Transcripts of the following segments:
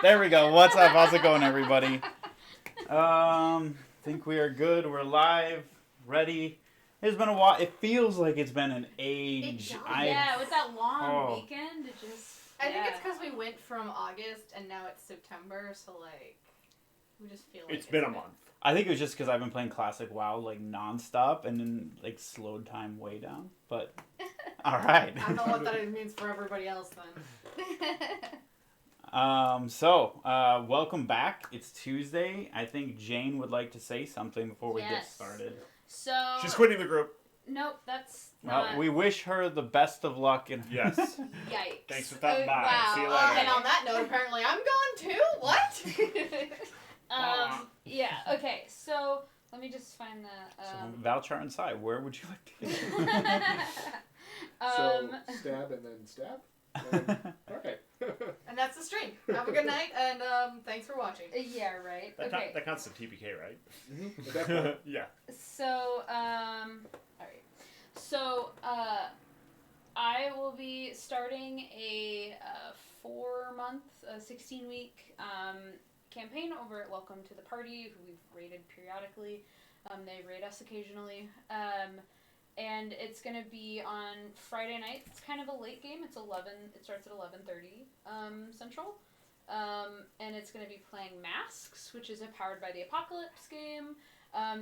There we go. What's up? How's it going, everybody? Think we are good. We're live, ready. It's been a while. It feels like it's been an age. Yeah, with that long weekend, it just... I think it's because we went from August and now it's September, so like, we just feel like it's been a month. I think it was just because I've been playing Classic WoW like nonstop and then like slowed time way down. But all right. I don't know what that means for everybody else then. Welcome back. It's Tuesday. I think Jane would like to say something before we get started. So she's quitting the group. Nope, that's not... Well, we wish her the best of luck. Yes. Yikes. Thanks for stopping by. Wow. See you later. And on that note, apparently I'm gone too? What? Yeah, okay, so let me just find the... So, Valchar inside, where would you like to go? So, stab and then stab? Alright. And that's the stream. Have a good night, and thanks for watching. Yeah, right. That counts as TPK, right? Mm-hmm. Yeah. So, alright. So, I will be starting a 4-month, 16-week campaign over at Welcome to the Party, who we've raided periodically. They raid us occasionally. And it's going to be on Friday night. It's kind of a late game. It starts at 11:30 Central. And it's going to be playing Masks, which is a Powered by the Apocalypse game,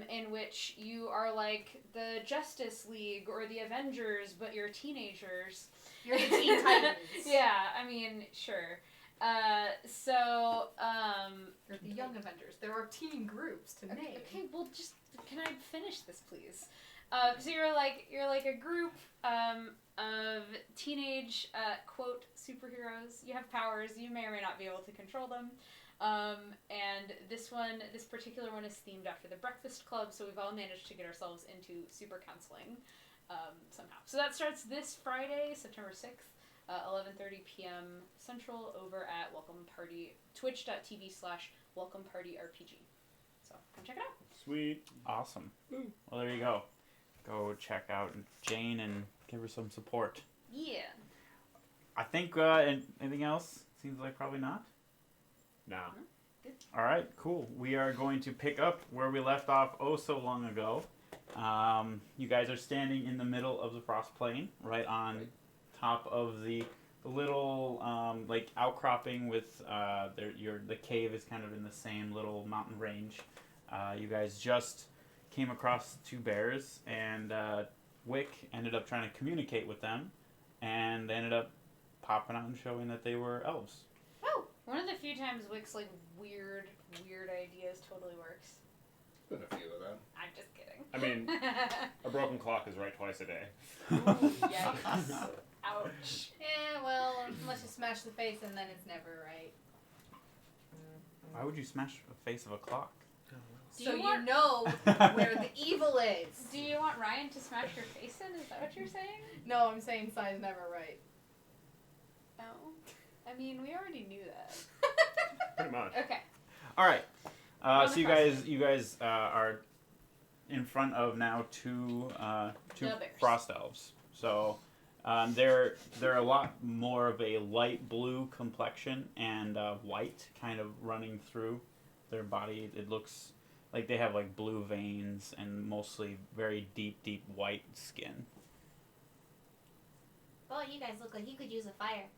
in which you are like the Justice League or the Avengers, but you're teenagers. You're the Teen Titans. Yeah, I mean, sure. You're the Young Avengers. There are teen groups to name. Okay, well, just can I finish this, please? So you're like a group of teenage quote superheroes. You have powers. You may or may not be able to control them. And this particular one is themed after the Breakfast Club. So we've all managed to get ourselves into super counseling somehow. So that starts this Friday, September 6th. 11:30 p.m. Central over at Welcome Party, twitch.tv/Welcome Party RPG. So come check it out. Sweet. Awesome. Well, there you go. Go check out Jane and give her some support. Yeah. I think anything else? Seems like probably not. No. Good. All right, cool. We are going to pick up where we left off so long ago. You guys are standing in the middle of the frost plain, right on top of the little like outcropping with the cave is kind of in the same little mountain range. You guys just came across 2 bears, and Wick ended up trying to communicate with them, and they ended up popping out and showing that they were elves. Oh, one of the few times Wick's like weird ideas totally works. Been a few of them. I'm just kidding. I mean, a broken clock is right twice a day. Yikes. Ouch. Yeah, well, unless you smash the face and then it's never right. Why would you smash the face of a clock? So you know where the evil is. Do you want Ryan to smash your face in? Is that what you're saying? No, I'm saying size never right. No. I mean, we already knew that. Pretty much. Okay. All right. So you guys are in front of now two frost elves. So they're a lot more of a light blue complexion and white kind of running through their body. It looks like they have like blue veins and mostly very deep white skin. Oh, you guys look like you could use a fire.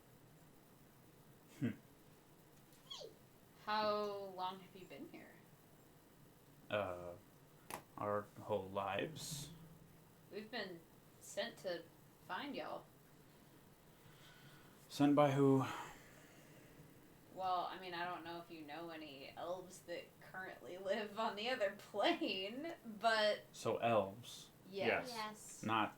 How long have you been here? Our whole lives. We've been sent to find y'all. Sent by who? Well, I mean, I don't know if you know any elves that currently live on the other plane, but... So elves. Yes. Yes. Not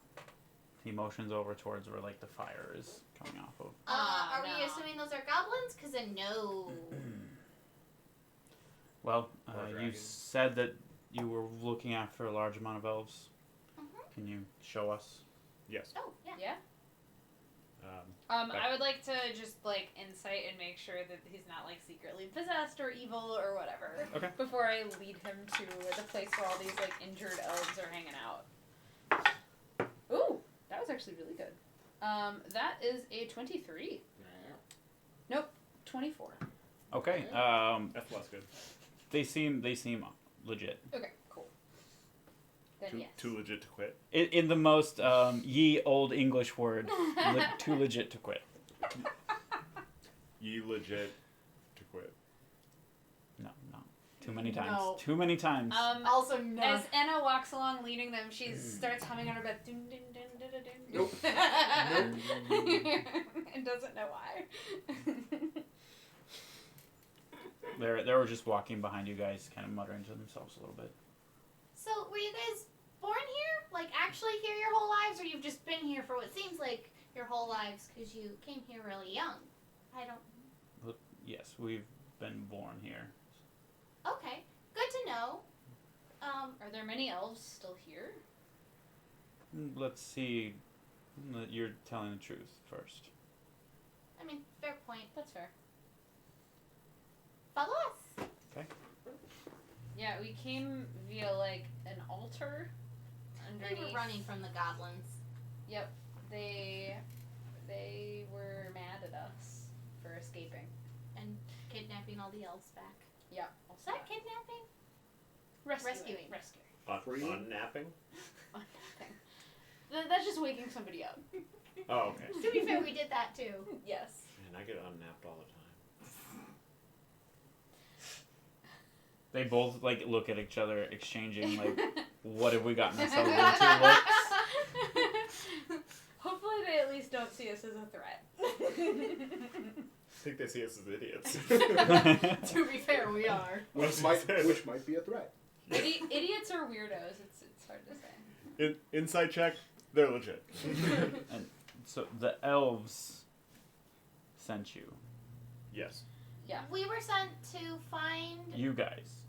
emotions over towards where like the fire is coming off of. Are no. we assuming those are goblins? Because then no. Well, Or you dragons. said that you were looking after a large amount of elves. Mm-hmm. Can you show us? Yes. Oh, yeah. Yeah? But- I would like to just, like, insight and make sure that he's not, like, secretly possessed or evil or whatever. Okay. Before I lead him to the place where all these, like, injured elves are hanging out. Ooh, that was actually really good. That is a 23. Nope, 24. Okay. That's less good. They seem legit. Okay, cool. Then yes. Too legit to quit. In the most ye old English word, too legit to quit. Ye legit to quit. No. Too many times. No. Too many times. Also, no. As Anna walks along leading them, she starts humming on her bed. Dun, dun, dun, dun, dun, dun. Nope. And doesn't know why. They were just walking behind you guys, kind of muttering to themselves a little bit. So, were you guys born here? Like, actually here your whole lives? Or you've just been here for what seems like your whole lives because you came here really young? I don't... Yes, we've been born here. Okay. Good to know. Are there many elves still here? Let's see. You're telling the truth first. I mean, fair point. That's fair. Follow us. Yeah, we came via like an altar We underneath. were running from the goblins. Yep, they were mad at us for escaping. And kidnapping all the elves back. Yeah, Is that kidnapping? rescuing. Unnapping? That's just waking somebody up. Oh, okay. To be fair, we did that too. Yes. Man, I get unnapped all the time. They both look at each other, exchanging what have we gotten ourselves into looks. Hopefully, they at least don't see us as a threat. I think they see us as idiots. To be fair, we are. Which might be a threat. Idiots or weirdos? It's hard to say. Inside check, they're legit. And so the elves sent you. Yes. Yeah. We were sent to find... You guys.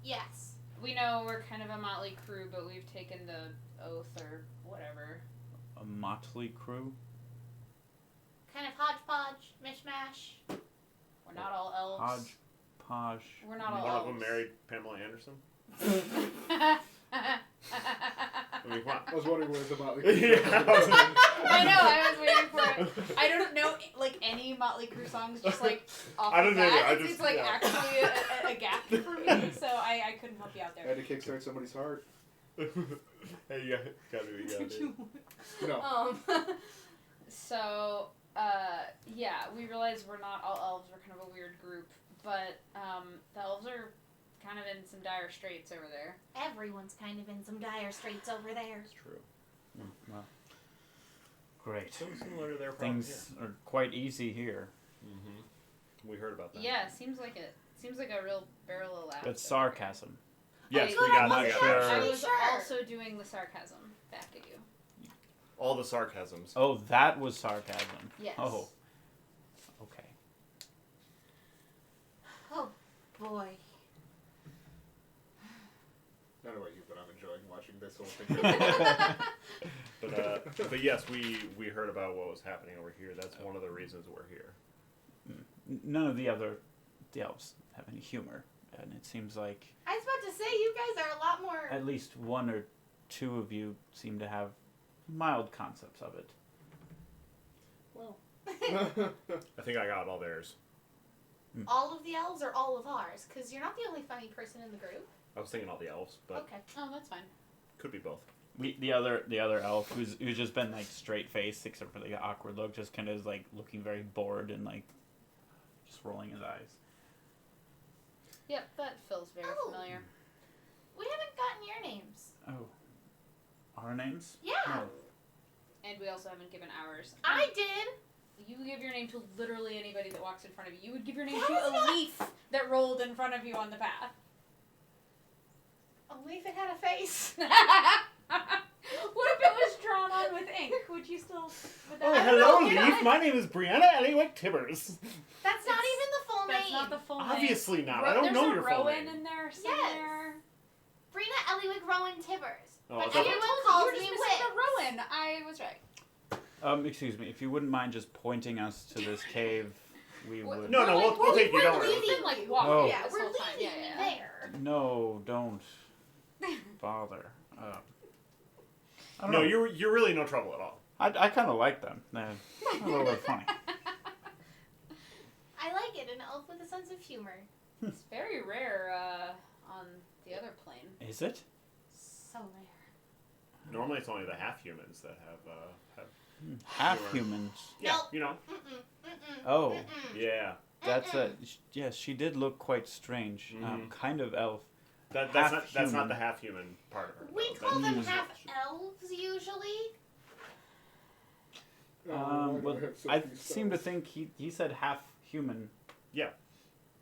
Yes. We know we're kind of a motley crew, but we've taken the oath or whatever. A motley crew. Kind of hodgepodge, mishmash. We're not all elves. Hodgepodge. We're not all One elves. of them married Pamela Anderson. I mean, come on. I was wondering what it's about. Yeah. I know, I was waiting for it. I don't know, any Motley Crue songs, just off I don't the know, bat. I It's just- actually a gap for me, so I couldn't help you out I there. had to kickstart somebody's heart. Hey, you gotta do what you gotta do. No. So, yeah, we realize we're not all elves, we're kind of a weird group, but the elves are kind of in some dire straits over there. Everyone's kind of in some dire straits over there. It's true. Well, great. So similar to their problems. Things are quite easy here. Mm-hmm. We heard about that. Yeah, seems like it. Seems like a real barrel of laughs. That's sarcasm. Yes, Oh, we good, got I'm it. not sure. I was Sure. also doing the sarcasm back at you. All the sarcasms. Oh, that was sarcasm. Yes. Oh. Okay. Oh, boy. I don't know about you, but I'm enjoying watching this whole thing. But yes, we heard about what was happening over here. That's one of the reasons we're here. None of the elves have any humor, and it seems like I was about to say, you guys are a lot more... at least one or two of you seem to have mild concepts of it. Well. I think I got all theirs. All of the elves or all of ours? Because you're not the only funny person in the group. I was thinking all the elves, but Okay. Oh, that's fine. could be both. The other elf who's just been straight faced except for the awkward look, just kind of is looking very bored and just rolling his eyes. Yep, that feels very Oh. familiar. We haven't gotten your names. Oh, our names? Yeah. No. And we also haven't given ours. I did. You give your name to literally anybody that walks in front of you. You would give your name That to was a not- leaf that rolled in front of you on the path. Only if it had a face. What if it was drawn on with ink? Would you still... Would that Oh, I don't hello, know, you know, Leaf. My name is Brianna Elliwick Tibbers. That's not even the full That's name. not the full name. Obviously not. I don't There's know a your full Rowan name. in there somewhere. Brina Elliwick Rowan Tibbers. Oh, But I thought- everyone You calls were me just Wit. missing the Rowan. I was right. Excuse me, if you wouldn't mind just pointing us to this cave, we would. No, We're we'll take you. we're Don't worry. leaving We've been, you. walking Oh. Yeah, this we're whole time. leaving Yeah, you yeah. there. No, don't bother. I don't No, know. you're really no trouble at all. I kind of like them. They're a little bit funny. I I like it. An elf with a sense of humor. It's very rare on the other plane. Is it? So rare. Normally, it's only the half humans that have. Half Sure. humans. Yeah, Nope. you know. Oh, Yeah. that's yes, she did look quite strange. Mhm. Kind of elf. That's Half not human. the half human part of her. We though. call them Mm. half elves usually. Well, I seem to think he said half human.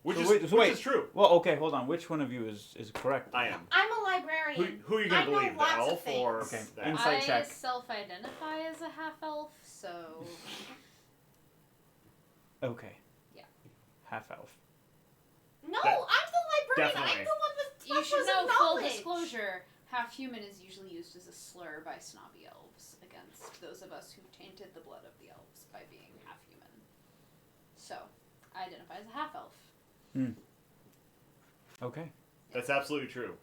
Which So is wait, so which wait. is true. Well, okay, hold on. Which one of you is correct? I am. I'm a librarian. Who are you I gonna know believe? The lots of elf or things. Okay. that? Insight I check. self-identify as a half-elf, so... Okay. Yeah. Half elf. No, That- I'm the librarian. definitely. I'm the one with You flashes should know, of full knowledge. disclosure, half-human is usually used as a slur by snobby elves against those of us who tainted the blood of the elves by being half-human. So, I identify as a half-elf. Okay. That's absolutely true.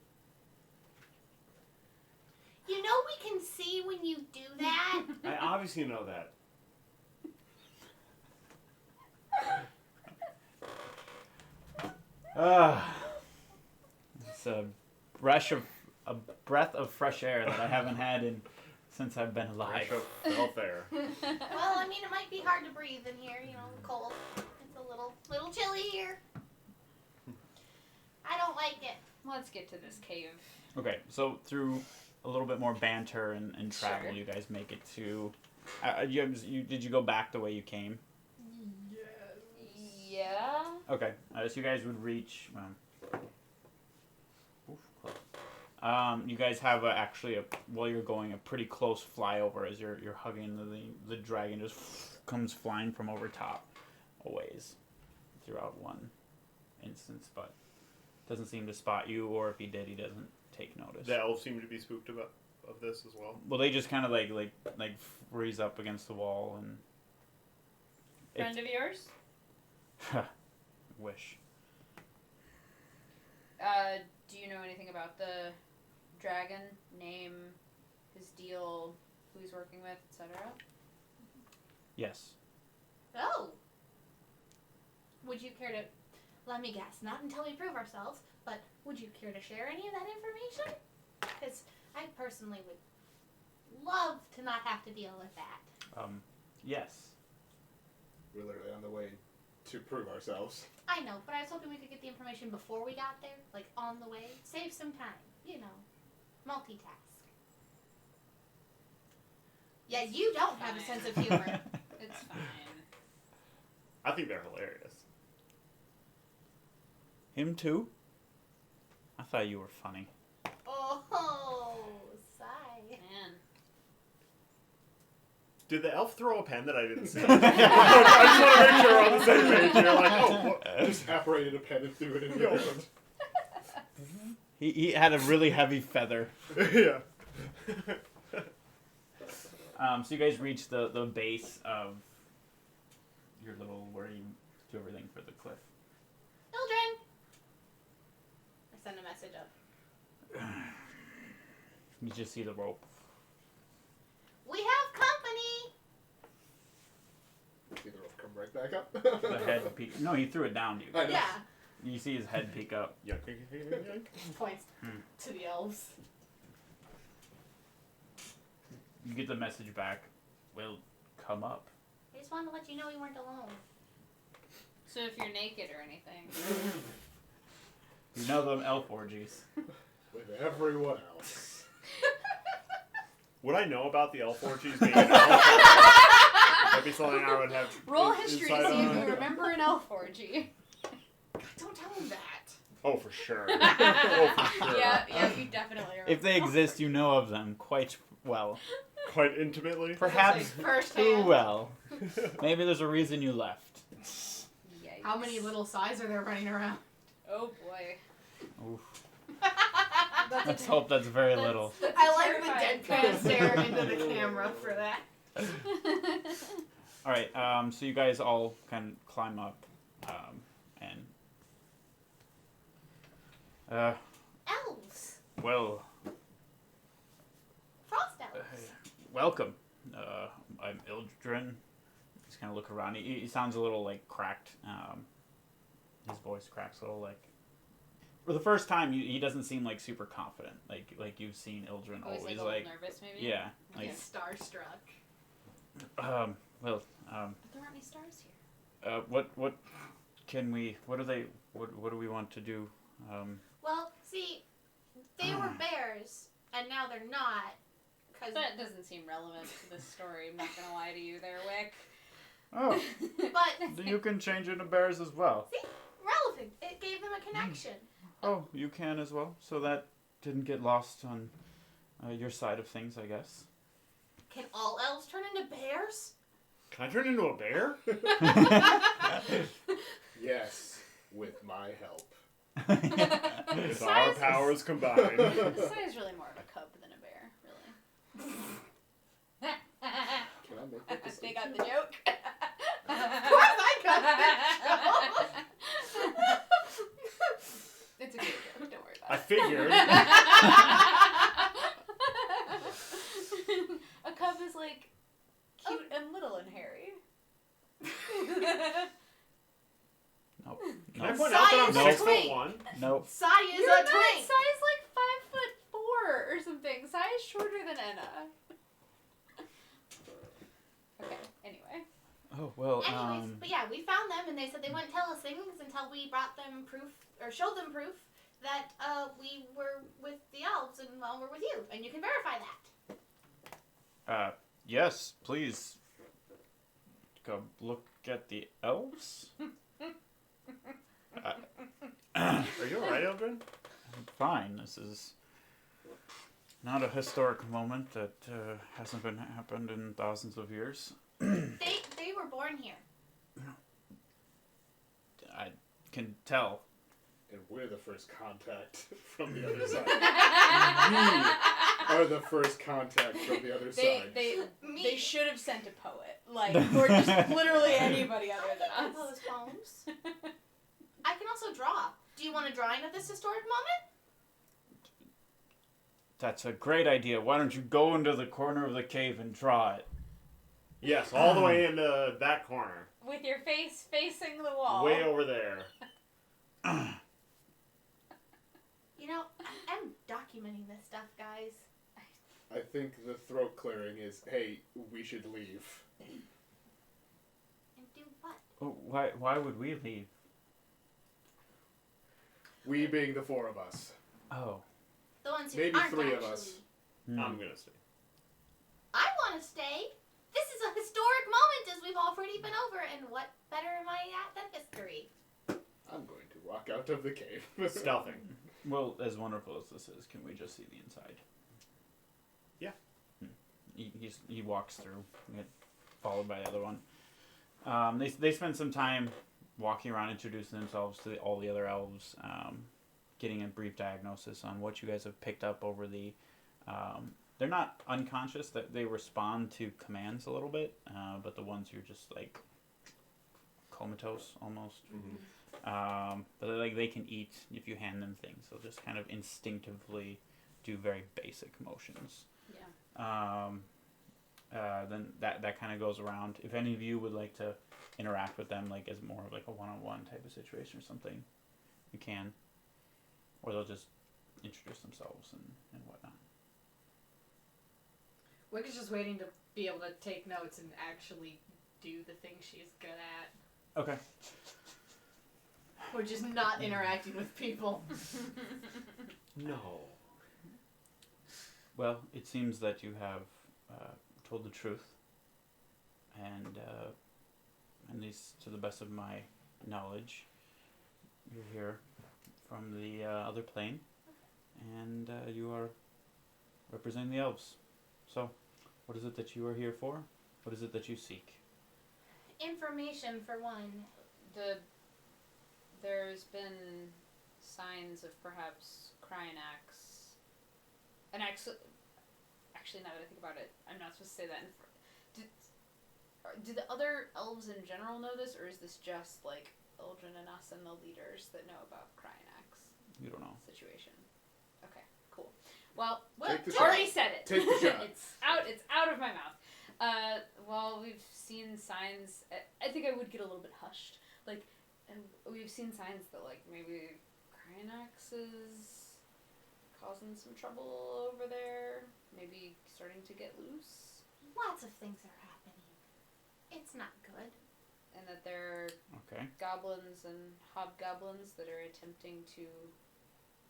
You know we can see when you do that. I obviously know that. It's a breath of fresh air that I haven't had since I've been alive. Fresh out there. Well, I mean, it might be hard to breathe in here. You know, cold. It's a little chilly here. I don't like it. Let's get to this cave. Okay, so through a little bit more banter and travel, Sure. you guys make it to. Did you go back the way you came? Yeah? Okay, so you guys would reach. Close. You guys have while you're going a pretty close flyover as you're hugging the dragon just comes flying from over top a ways throughout one instance, but doesn't seem to spot you, or if he did, he doesn't take notice. The elves seem to be spooked of this as well. Well, they just kind of like freeze up against the wall and. Friend of yours? Wish. Do you know anything about the dragon? Name, his deal, who he's working with, etc.? Yes. Oh. Would you care to? Let me guess. Not until we prove ourselves. But would you care to share any of that information? Because I personally would love to not have to deal with that. Yes. We're literally on the way to prove ourselves. I know, but I was hoping we could get the information before we got there, like on the way. Save some time, you know. Multitask. Yeah, you don't have a sense of humor. It's fine. I think they're hilarious. Him too? I thought you were funny. Oh, sigh. Man. Did the elf throw a pen that I didn't see? I just want to make sure we're on the same page here. Like, oh, what? Just separated a pen and threw it in the ground. He had a really heavy feather. Yeah. So you guys reach the base of your little where you do everything for the cliff. Children! I send a message up. You just see the rope. We have company! See the rope come right back up. The head peek. No, he threw it down to you. I know. Yeah. You see his head peek up. Yeah. Points to the elves. You get the message back. Well, come up. I just wanted to let you know you weren't alone. So if you're naked or anything. You know them elf orgies. With everyone else. Would I know about the elf orgies being an elf? That'd be something I would have. Roll history to inside see if on. you remember an elf orgy. Don't tell him that. Oh, for sure. Oh, for sure. Yeah, you definitely remember. If they exist, you know of them quite well. Quite intimately. Perhaps First too hand. well. Maybe there's a reason you left. Yikes. How many little size are there running around? Oh boy. Oof. That's Let's hope that's very little. I like the terrifying. deadpan stare into the camera for that. All right. So you guys all kind of climb up, and Elves! well, Frost elves! welcome. I'm Ildren. He's kind of looking around. He sounds a little like cracked. His voice cracks a little like. For the first time, he doesn't seem like super confident. Like you've seen Ildren Oh, he's always like a little nervous, maybe. yeah. Like He's starstruck. well But there aren't any stars here. what can we? What do we want to do? Well, see, they were bears, and now they're not. Cause That doesn't seem relevant to this story. I'm not gonna lie to you there, Wick. Oh, but you can change into bears as well. see, relevant. It gave them a connection. Oh, you can as well. So that didn't get lost on your side of things, I guess. Can all elves turn into bears? Can I turn into a bear? Yes, with my help. With our powers combined. Sai is really more of a cub than a bear, really. Can I make that They distinction? got the joke. Of course I got It's a good joke. Don't worry I about figured. it. A cub is like cute and little and hairy. Nope. Can I Nope. point out that I'm Science 6'1"? Nope. Sai is You're a not. twink. Sai's like 5'4" or something. Sai is shorter than Enna. Okay. Anyway. Oh well. Anyways, but yeah, we found them, and they said they wouldn't tell us things until we brought them proof, or showed them proof, that we were with the elves and we're with you, and you can verify that. Yes, please. Go look at the elves. Are you alright, Eldrin? Fine. This is not a historic moment that hasn't been happened in thousands of years. They were born here. I can tell. And we're the first contact from the other side. We are the first contact from the other side. They should have sent a poet, like, or just literally anybody other than us. Compose poems. I can also draw. Do you want a drawing of this historic moment? That's a great idea. Why don't you go into the corner of the cave and draw it? Yes, all the way into that corner. With your face facing the wall. Way over there. You know, I'm documenting this stuff, guys. I think the throat clearing is, hey, we should leave. And do what? Oh, why would we leave? We being the four of us. Oh. The ones who Maybe aren't three of actually. us. I'm gonna stay. I want to stay. This is a historic moment, as we've already been over, and what better am I at than history? I'm going to walk out of the cave. Stealthing. Well, as wonderful as this is, can we just see the inside? Yeah. He walks through, followed by the other one. They spend some time walking around, introducing themselves to all the other elves, getting a brief diagnosis on what you guys have picked up over the. They're not unconscious; that they respond to commands a little bit, but the ones who are just like comatose almost. Mhm. But like they can eat if you hand them things. They'll just kind of instinctively do very basic motions. Yeah. Then that kind of goes around. If any of you would like to interact with them, like as more of like a one-on-one type of situation or something, you can. Or they'll just introduce themselves and whatnot. Wick is just waiting to be able to take notes and actually do the thing she's good at, Okay. which is not interacting with people. No. Well, it seems that you have told the truth, and at least to the best of my knowledge, you're here from the other plane, and you are representing the elves. So, what is it that you are here for? What is it that you seek? Information, for one. There's been signs of perhaps Cryonax. And actually, now that I think about it, I'm not supposed to say that. Do the other elves in general know this, or is this just like Ildren and us and the leaders that know about Cryonax You don't know. situation? Okay, cool. Well, Take the already shot. said it. Take the shot. It's out of my mouth. Well, we've seen signs. I think I would get a little bit hushed. Like, we've seen signs that, like, maybe Krynax is causing some trouble over there. Maybe starting to get loose. Lots of things are happening. It's not good. And that there are Okay. goblins and hobgoblins that are attempting to,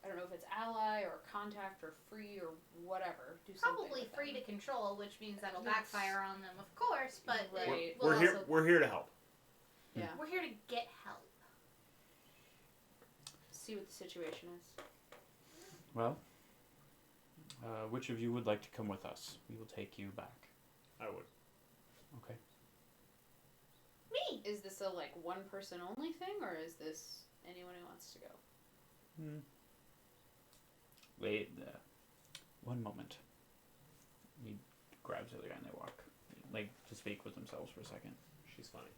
I don't know if it's ally or contact or free or whatever. Do something Probably with free them. to control, which means that'll backfire on them, of course. But it Right. will We're here. also- We're here to help. Yeah. We're here to get help. See what the situation is. Well, which of you would like to come with us? We will take you back. I would. Okay. Me. Is this a like one person only thing, or is this anyone who wants to go? Wait, one moment. He grabs the other guy and they walk, like, to speak with themselves for a second. She's funny.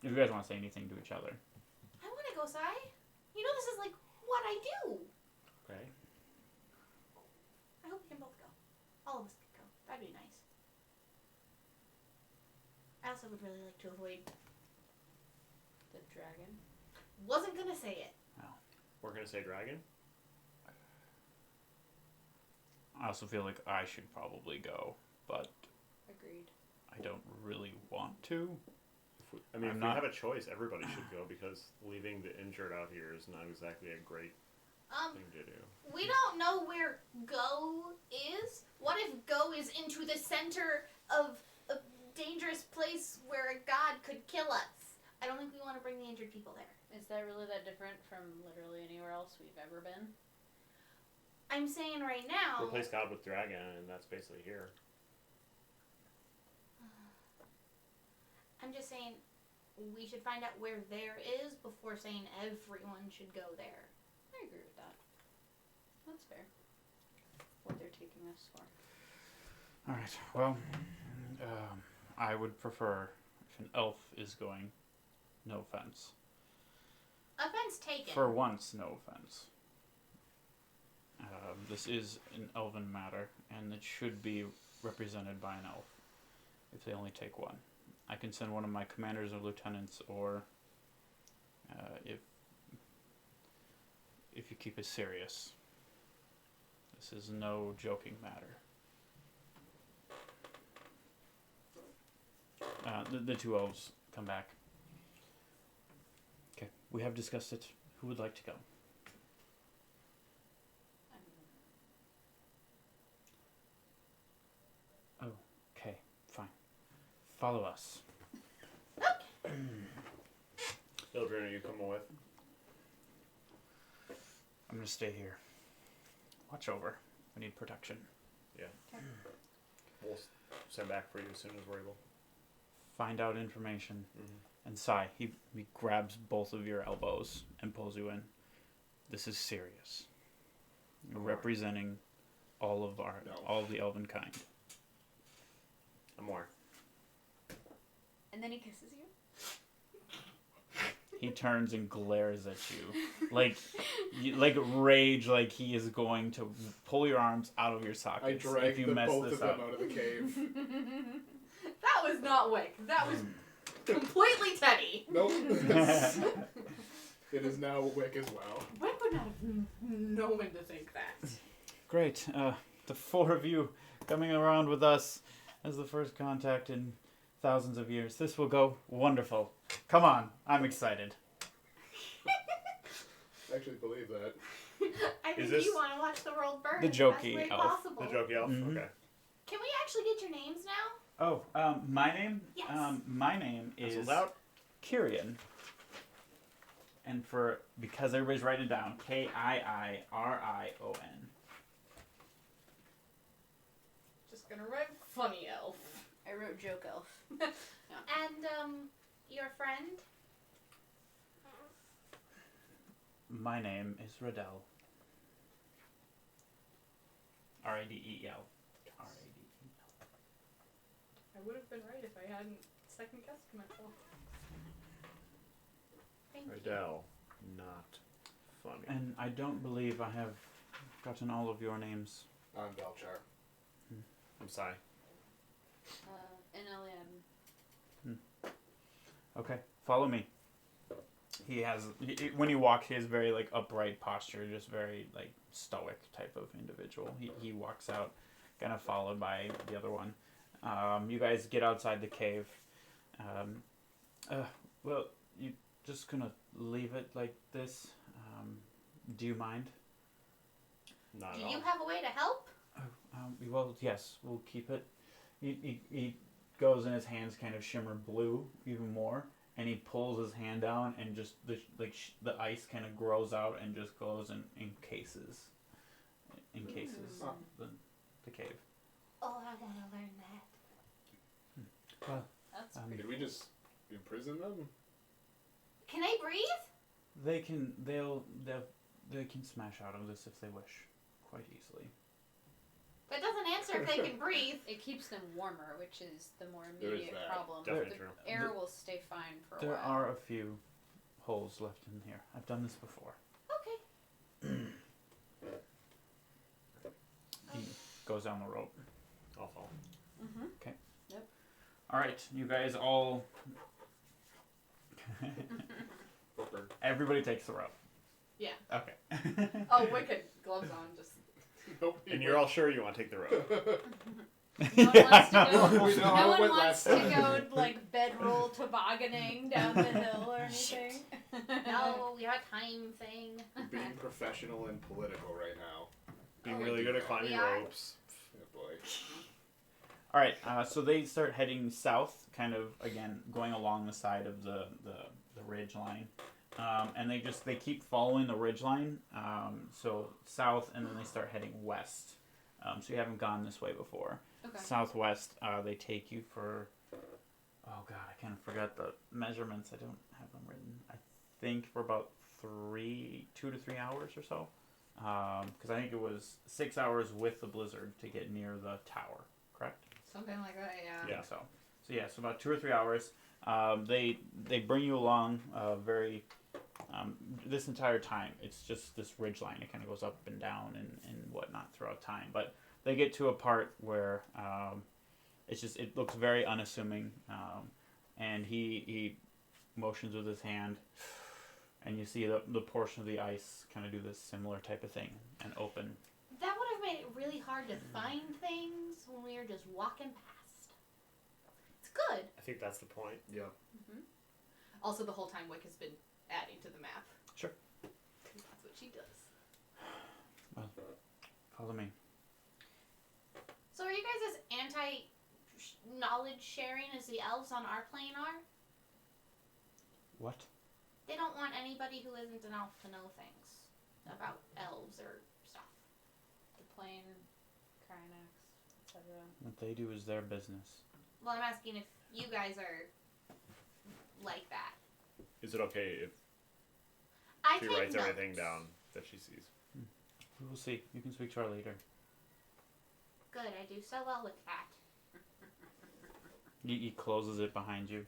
If you guys want to say anything to each other. I want to go, Sai. You know this is like what I do. Okay. I hope we can both go. All of us could go. That'd be nice. I also would really like to avoid. The dragon. Wasn't gonna say it. We're gonna say dragon. I also feel like I should probably go, but Agreed. I don't really want to. If we I'm not- have a choice, everybody should go because leaving the injured out here is not exactly a great thing to do. We don't know where Go is. What if Go is into the center of a dangerous place where a god could kill us? I don't think we want to bring the injured people there. Is that really that different from literally anywhere else we've ever been? I'm saying right now. Replace God with dragon, and that's basically here. I'm just saying we should find out where there is before saying everyone should go there. I agree with that. That's fair. What they're taking us for. Alright, well, I would prefer if an elf is going, no offense. Offense taken. For once, no offense. This is an elven matter, and it should be represented by an elf, if they only take one. I can send one of my commanders or lieutenants, or if you keep it serious. This is no joking matter. The two elves come back. Okay, we have discussed it. Who would like to go? Okay, fine. Follow us. Children, are you coming with? I'm gonna stay here. Watch over. We need protection. We'll send back for you as soon as we're able. Find out information. Mm-hmm. And Sai, he grabs both of your elbows and pulls you in. This is serious. You're representing all of the elven kind. Amor. And then he kisses you. He turns and glares at you, like rage, like he is going to pull your arms out of your I sockets dragged if you the mess both this of them up. out of the cave. That was not Wick. That was completely Teddy. Nope. It is now Wick as well. Wick would not have known to think that. Great. The four of you coming around with us as the first contact in thousands of years. This will go wonderful. Come on, I'm excited. I actually believe that. I think this- you want to watch the world burn. The in jokey best way elf. possible. The jokey elf? Mhm. Okay. Can we actually get your names now? Oh, my name? Yes. My name is Pencils out. Kyrian. And because everybody's writing it down, Kiirion. Just gonna write funny elf. I wrote joke elf. And your friend? My name is Radel. Radel. I would have been right if I hadn't second guessed myself. Thank you. Adele. Not funny. And I don't believe I have gotten all of your names. I'm Belchar. I'm Sai. In Elian. Okay, follow me. He has when he walks, he has very like upright posture, just very like stoic type of individual. He walks out, kind of followed by the other one. You guys get outside the cave. Well, you just gonna leave it like this? Do you mind? Not Do at all. you have a way to help? Well, yes, we'll keep it. He goes and his hands kind of shimmer blue even more, and he pulls his hand down, and just the ice kind of grows out and just goes and encases the cave. Oh, I want to learn that. That's Um, pretty Did we just imprison them? Can I breathe? They can smash out of this if they wish, quite easily. That doesn't answer if they can breathe. It keeps them warmer, which is the more There is immediate that. problem. Definitely the true. air will stay fine for a There while. are a few holes left in here. I've done this before. Okay. He goes down the rope. I'll follow. Mm-hmm. All right, you guys all. Everybody takes the rope. Yeah. Okay. Oh, wicked. Gloves on, just. Nope. And you're all sure you want to take the rope? No one wants to go. We know No how it one went wants last to time. go like bedroll tobogganing down the hill or anything. No, we have a time thing. Being professional and political right now. Being really good at climbing We are. ropes. Yeah, boy. All right, so they start heading south, kind of again going along the side of the ridge line, and they keep following the ridge line, so south, and then they start heading west. So you haven't gone this way before. Okay. Southwest, they take you for. Oh God, I kind of forgot the measurements. I don't have them written. I think for about 2 to 3 hours or so, because I think it was 6 hours with the blizzard to get near the tower. Correct? Something like that, yeah. I think so. So yeah, so about 2 or 3 hours. They bring you along very. This entire time, it's just this ridge line. It kind of goes up and down and whatnot throughout time. But they get to a part where it looks very unassuming, and he motions with his hand, and you see the portion of the ice kind of do this similar type of thing and open. That would have made it really hard to find things when we were just walking past. It's good. I think that's the point. Yeah. Also, the whole time Wick has been adding to the map. Sure. 'Cause that's what she does. Follow me. So are you guys as anti-knowledge sharing as the elves on our plane are? What? They don't want anybody who isn't an elf to know things about elves or stuff. The plane, Krynax, etc. What they do is their business. Well, I'm asking if you guys are like that. Is it okay if I she take writes notes. everything down that she sees? We will see. You can speak to our leader. Good, I do so well with that. He closes it behind you.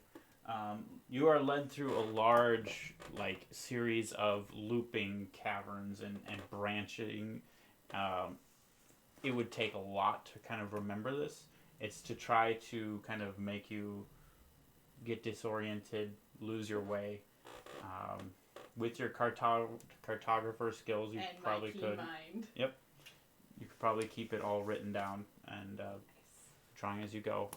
You are led through a large, series of looping caverns and branching. It would take a lot to kind of remember this. It's to try to kind of make you get disoriented, lose your way. With your cartographer skills, you And probably my key could. mind. You could probably keep it all written down and drawing as you go.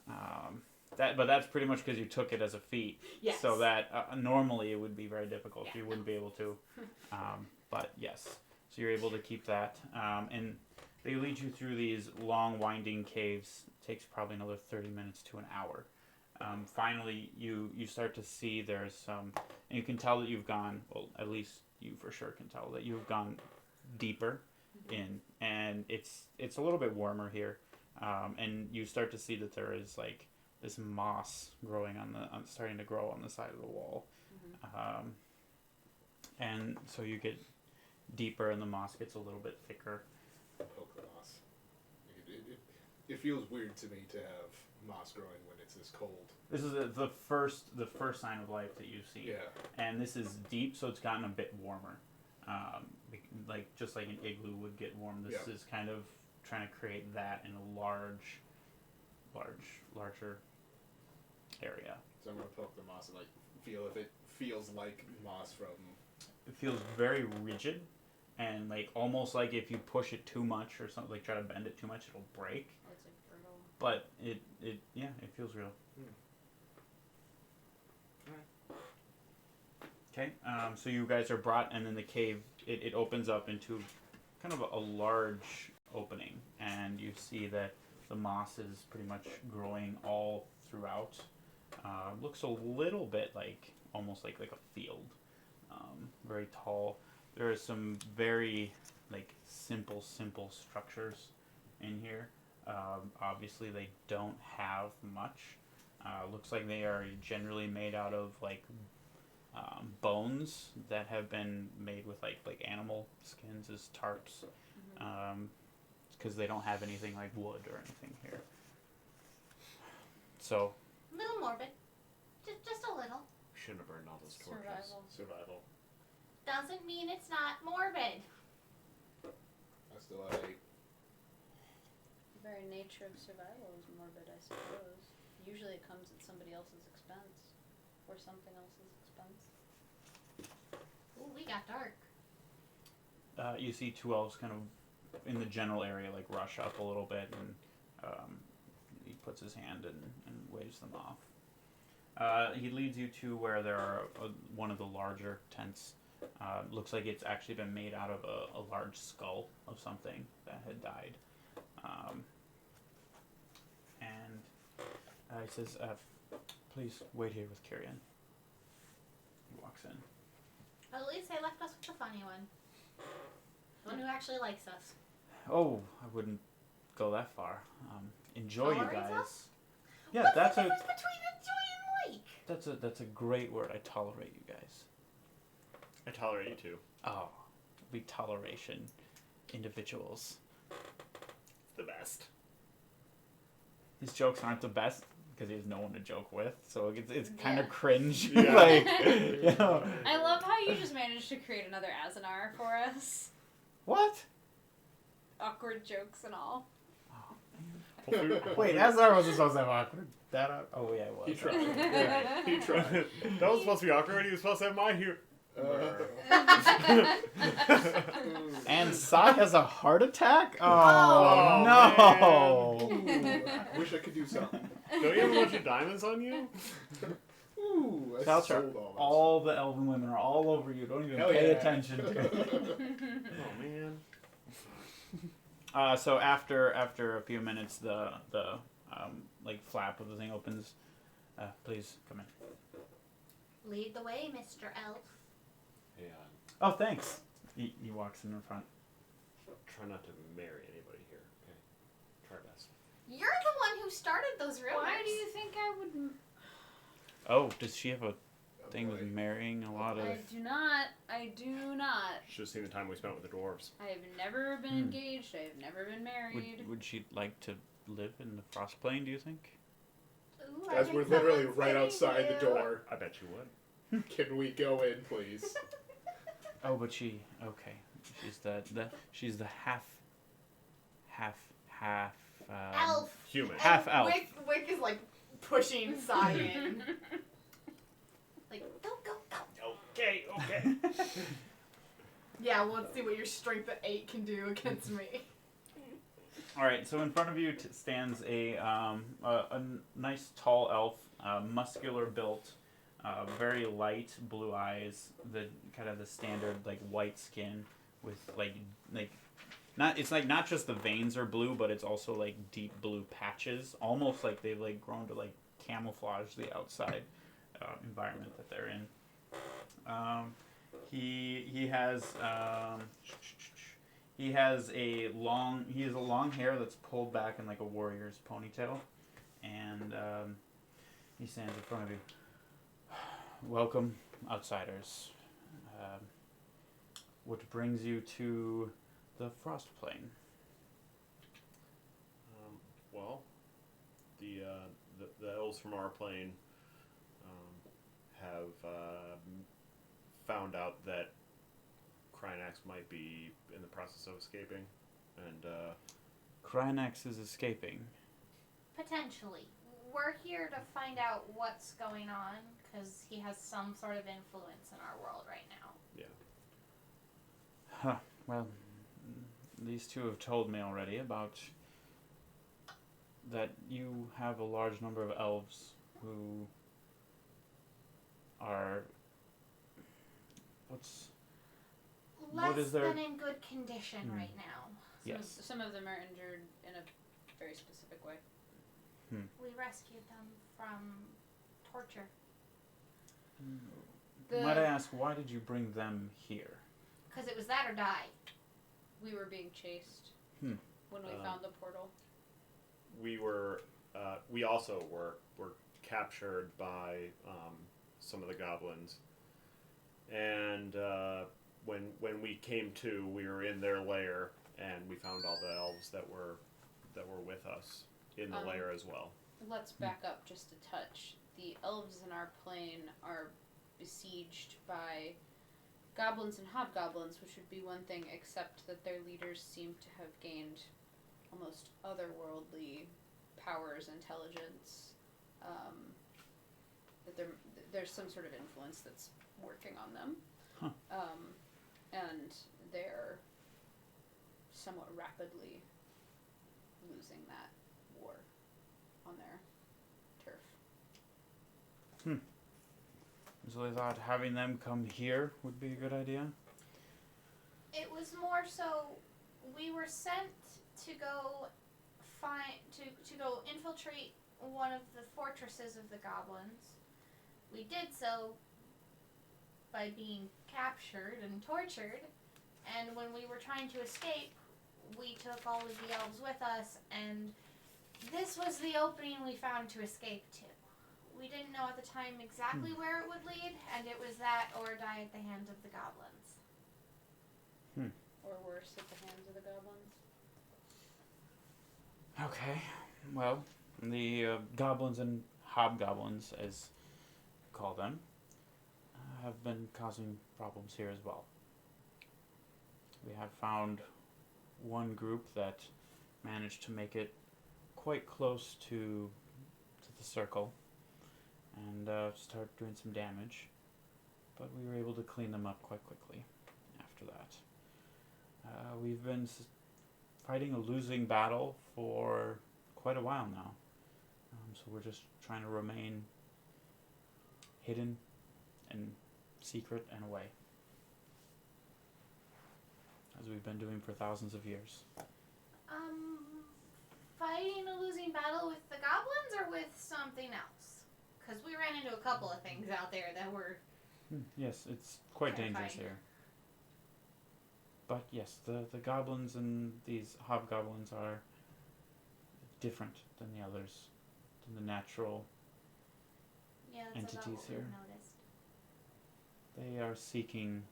But that's pretty much because you took it as a feat. Yes. So that normally it would be very difficult. Yeah, You wouldn't be able to. But yes, so you're able to keep that. And they lead you through these long, winding caves. It takes probably another 30 minutes to an hour. Finally, you start to see there's some, and you can tell that you've gone. Well, at least you for sure can tell that you've gone deeper in, and it's a little bit warmer here. And you start to see that there is this moss growing starting to grow on the side of the wall. And so you get deeper and the moss gets a little bit thicker. Poke the moss. It feels weird to me to have moss growing when it's this cold. This is the first sign of life that you've seen. Yeah. And this is deep, so it's gotten a bit warmer. Just like an igloo would get warm, this Yeah. is kind of trying to create that in a large larger area. So I'm gonna poke the moss and like feel if it feels like moss from. It feels very rigid, and like almost like if you push it too much or something, like try to bend it too much, it'll break. It's like brittle. But it feels real. Okay, so you guys are brought, and then the cave, it opens up into kind of a large opening, and you see that the moss is pretty much growing all throughout. Looks a little bit like, almost like a field. Very tall. There are some very, like, simple structures in here. Obviously, they don't have much. Looks like they are generally made out of, like, bones that have been made with like animal skins as tarps, because they don't have anything like wood or anything here. So A little morbid. Just a little. Shouldn't have burned all those torches. Survival. Doesn't mean it's not morbid. I still like. The very nature of survival is morbid, I suppose. Usually it comes at somebody else's expense. Or something else's expense. Ooh, we got dark. you see two elves kind of in the general area like rush up a little bit, and he puts his hand and waves them off. He leads you to where there are one of the larger tents. Looks like it's actually been made out of a large skull of something that had died. And he says, please wait here with Kyrian. He walks in. Well, at least they left us with the funny one. The one who actually likes us. Oh, I wouldn't go that far. Enjoy you Tolerates guys. us? Yeah, What's that's the a difference between enjoy and like? that's a great word. I tolerate you guys. I tolerate you too. Oh, we toleration individuals. It's the best. His jokes aren't the best because he has no one to joke with, so it's kind Yeah. of cringe. Yeah. Like, you know. I love how you just managed to create another Azanar for us. What? Awkward jokes and all. Wait, Azar wasn't supposed to have awkward. Oh yeah, it was. He tried. Yeah, he tried. That was supposed to be awkward. He was supposed to have my humor. And Sai has a heart attack? Oh, Oh, no! Ooh, I wish I could do something. Don't you have a bunch of diamonds on you? Ooh, I Salchar, sold all all the elven women are all over you. Don't even Hell pay yeah. attention to it. Oh man. So after a few minutes, the like flap of the thing opens. Please come in. Lead the way, Mr. Elf. Hey, Oh, thanks. He walks in front. try not to marry anybody here. Okay. Try our best. You're the one who started those rumors. Why do you think I would... Oh, does she have a Oh, thing with boy. marrying a lot of? I do not. Should have seen the time we spent with the dwarves. I have never been engaged. I have never been married. Would she like to live in the frost plane? Do you think? Ooh, I As think we're literally someone's right hitting outside you. the door. I bet you would. Can we go in, please? Oh, but she. Okay, she's the half. Elf. Human. Half elf. Wick is like pushing Sai in. Like, go. Okay. Yeah, well, let's see what your strength at 8 can do against me. All right, so in front of you stands a nice tall elf, muscular built, very light blue eyes, the kind of the standard like white skin with like not it's like not just the veins are blue, but it's also like deep blue patches, almost like they've like grown to like camouflage the outside environment that they're in. He has a long hair that's pulled back in like a warrior's ponytail, and he stands in front of you. Welcome, outsiders. What brings you to the frost plane? Well, the elves from our plane have found out that Krynax might be in the process of escaping, and Krynax is escaping. Potentially. We're here to find out what's going on because he has some sort of influence in our world right now. Huh. Well, these two have told me already about that you have a large number of elves who are. What Less is there- than in good condition right now. Yes. Some of them are injured in a very specific way. We rescued them from torture. Might I ask, why did you bring them here? Because it was that or die. We were being chased Hmm. when we found the portal. We were. We also were captured by some of the goblins, and when we came to, we were in their lair, and we found all the elves that were with us in the lair as well. Let's back up just a touch. The elves in our plane are besieged by goblins and hobgoblins, which would be one thing, except that their leaders seem to have gained almost otherworldly powers, intelligence. That there's some sort of influence that's working on them. Huh. And they're somewhat rapidly losing that war on their turf. So I thought having them come here would be a good idea. It was more so we were sent to go to go infiltrate one of the fortresses of the goblins. We did so by being captured and tortured, and when we were trying to escape, we took all of the elves with us, and this was the opening we found to escape to. We didn't know at the time exactly where it would lead, and it was that or die at the hands of the goblins. Or worse, at the hands of the goblins. Okay. Well, the goblins and hobgoblins, as you call them, have been causing problems here as well. We have found one group that managed to make it quite close to the circle and start doing some damage, but we were able to clean them up quite quickly after that. We've been fighting a losing battle for quite a while now, so we're just trying to remain hidden and secret and away, as we've been doing for thousands of years. Fighting a losing battle with the goblins or with something else? Because we ran into a couple of things out there that were... Yes, it's quite dangerous here. But yes, the goblins and these hobgoblins are different than the others, than the natural Yeah, that's about entities what we've here. noticed. They are seeking,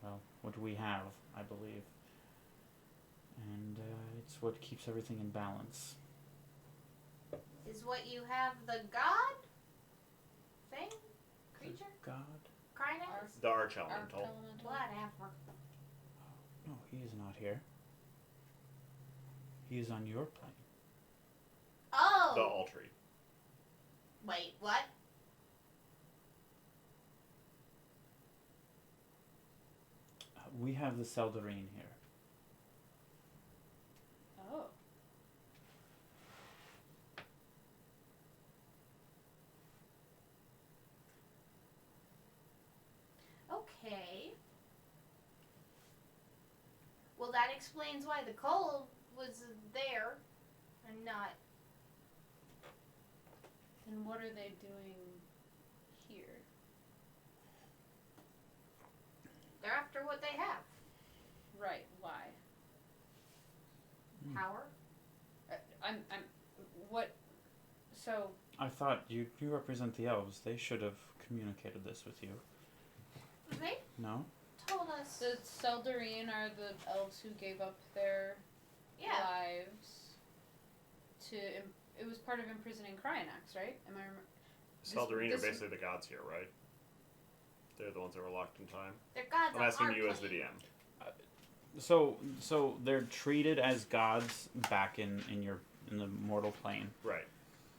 well, what we have, I believe. And it's what keeps everything in balance. Is what you have the god? Thing? Creature? God? Crying out? The Arch-Elemental. Whatever. No, he is not here. He is on your plane. Oh! The Altry. Wait, what? We have the Seldarine here. Oh. Okay. Well, that explains why the coal was there and not... And what are they doing here? They're after what they have. Right, why? Power. What, so, I thought you represent the elves. They should have communicated this with you. They No? told us... the Seldarine are the elves who gave up their lives to, it was part of imprisoning Cryonax, right? Am I Seldarine are this- basically the gods here, right? They're the ones that were locked in time. They're gods I'm on asking our you as the plane. DM. So they're treated as gods back in your in the mortal plane. Right.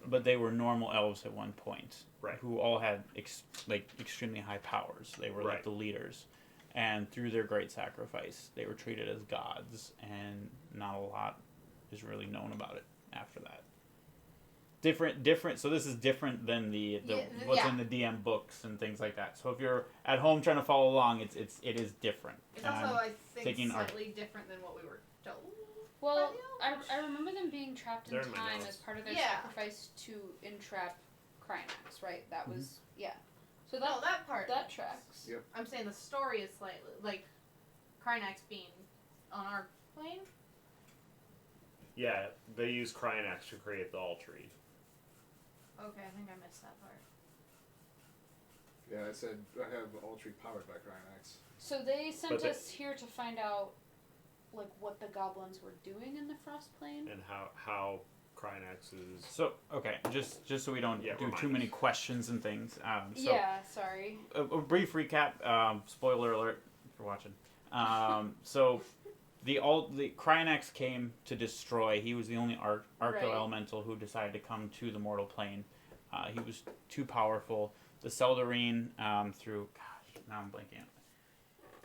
But they were normal elves at one point, Right. who all had extremely high powers. They were like Right. the leaders, and through their great sacrifice, they were treated as gods, and not a lot is really known about it after that. Different. So this is different than the what's in the DM books and things like that. So if you're at home trying to follow along, it is different. It's also, I think, taking our- slightly different than what we were told. Well, by the elves. I remember them being trapped in They're in my time notes. as part of their Yeah. sacrifice to entrap Krynax, right? That was yeah. So No, that part. that tracks. Yep. I'm saying the story is slightly like Krynax being on our plane. Yeah, they use Krynax to create the Ultree. Okay, I think I missed that part. Yeah, I said I have Ultree powered by Krynax. So they sent But they- us here to find out, like, what the goblins were doing in the frost plane. And how Krynax is... So okay, just so we don't Yeah, do remind too us. many questions and things. So Yeah, sorry. a brief recap. Spoiler alert for watching. So the Krynax came to destroy. He was the only arco Right. elemental who decided to come to the mortal plane. He was too powerful. The Seldarine, through now I'm blanking.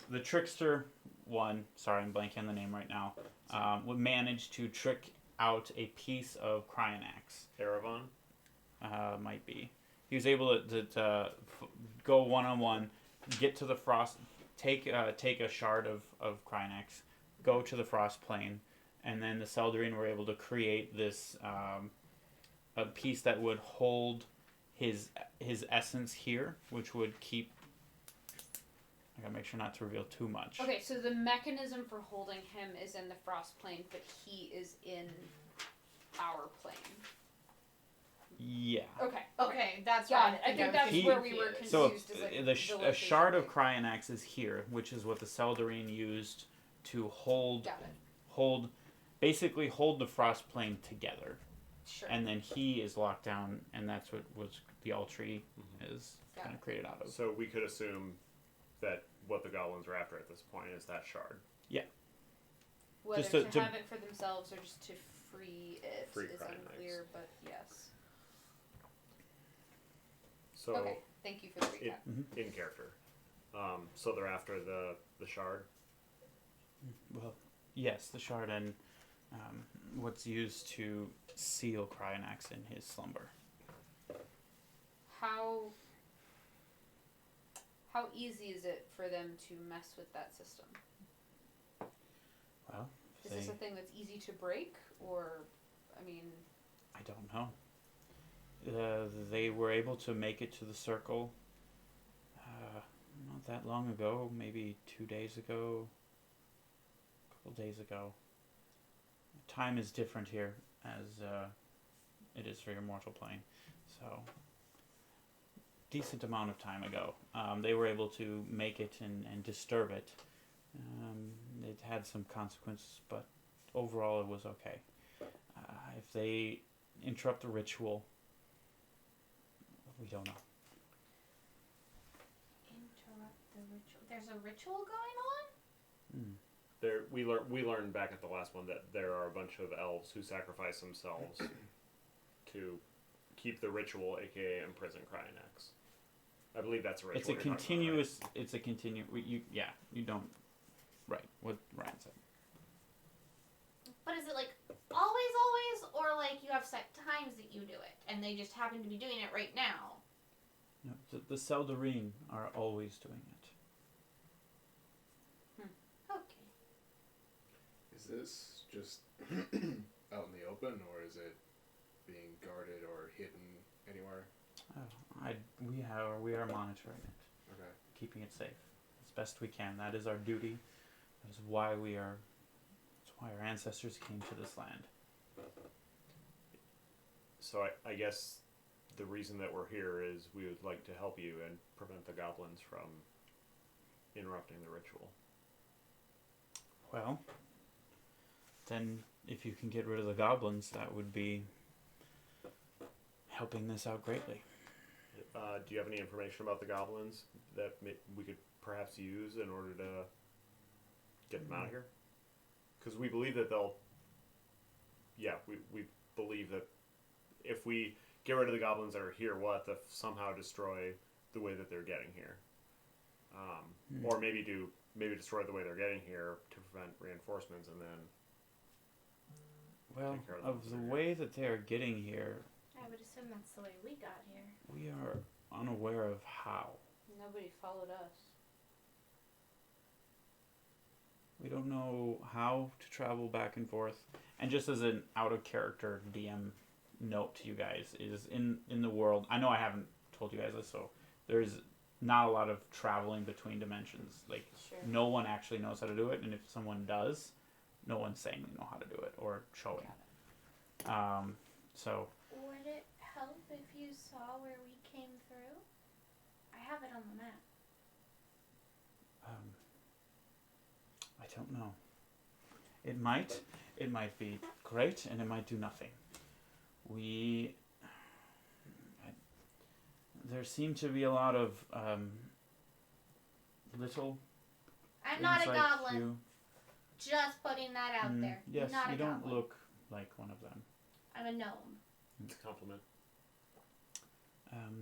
The trickster one. Sorry, I'm blanking on the name right now. Would manage to trick out a piece of Krynax. Erevan? Might be. He was able to go one-on-one, get to the frost, take a shard of Krynax, go to the frost plane, and then the Seldarine were able to create this a piece that would hold his essence here, which would keep. I gotta make sure not to reveal too much. Okay, so the mechanism for holding him is in the frost plane, but he is in our plane. Yeah. Okay. Okay, that's Got why it. I think was that's He- where we were confused. confused. So is, like, a location shard of thing. Krynax is here, which is what the Seldarine used to hold Got it. basically hold the frost plane together, Sure. and then he is locked down, and that's what was the Ultree is Got kind of created out of. So we could assume that what the goblins are after at this point is that shard. Whether just to to- have it for themselves or just to free it Free is Krynax. unclear, but yes. So Okay, thank you for the recap. in character. So they're after the shard. Well, yes, the shard and what's used to seal Krynax in his slumber. How easy is it for them to mess with that system? Well, Is this a thing that's easy to break, or, I mean, I don't know. They were able to make it to the circle not that long ago, maybe 2 days ago, a couple days ago. Time is different here as it is for your mortal plane. So, decent amount of time ago, they were able to make it and disturb it. It had some consequences, but overall it was okay. If they interrupt the ritual, we don't know. Interrupt the ritual. There's a ritual going on? We learned back at the last one that there are a bunch of elves who sacrifice themselves to keep the ritual, aka imprison Krynax. I believe that's a ritual. It's a you're talking about, right? continuous. It's a You don't. Right. What Ryan said. But is it like always, or like you have set times that you do it, and they just happen to be doing it right now? No, the Seldarine are always doing it. Okay. Is this just out in the open, or is it being guarded or hidden anywhere? We are monitoring it, Okay. keeping it safe as best we can. That is our duty. That is why we are. That's why our ancestors came to this land. So I guess the reason that we're here is we would like to help you and prevent the goblins from interrupting the ritual. Well, then if you can get rid of the goblins, that would be helping this out greatly. Do you have any information about the goblins that we could perhaps use in order to get them out of here? Because we believe that they'll. Yeah, believe that if we get rid of the goblins that are here, we'll have to somehow destroy the way that they're getting here, or maybe destroy the way they're getting here to prevent reinforcements, and then Well, take care of of them. the way that they are getting here, I would assume that's the way we got here. we are unaware of how. Nobody followed us. We don't know how to travel back and forth. And just as an out of character DM note to you guys is in the world, I know I haven't told you guys this, so there's not a lot of traveling between dimensions. Like Sure. no one actually knows how to do it, and if someone does, no one's saying they know how to do it or showing. So Would it help if you saw where we came through? I have it on the map. I don't know. It might be great, and it might do nothing. There seem to be a lot of little. I'm not a inside goblin. you. Just putting that out there. Yes, not you a don't goblin. look like one of them. I'm a gnome. It's a compliment.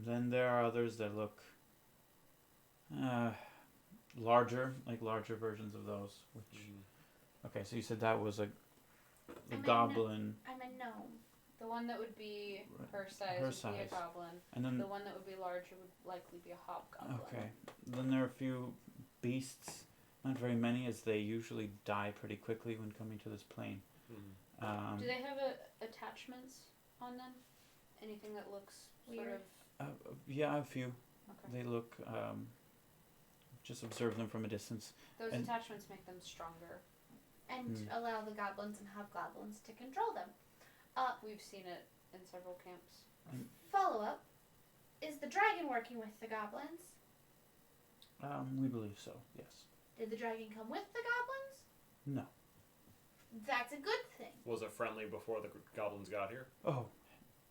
Then there are others that look larger, like larger versions of those. Which, okay, so you said that was the I'm a goblin, I'm a gnome. The one that would be her size Her would be size. a goblin. and then The one that would be larger would likely be a hobgoblin. okay, then there are a few beasts. Not very many, as they usually die pretty quickly when coming to this plane. Do they have attachments on them? Anything that looks sort Weird. of Yeah, a few. okay. They look. Just observe them from a distance. Those and- attachments make them stronger. And allow the goblins and hobgoblins to control them. We've seen it in several camps. Follow up. Is the dragon working with the goblins? We believe so. Yes. Did the dragon come with the goblins? No. That's a good thing. Was it friendly before the goblins got here? Oh,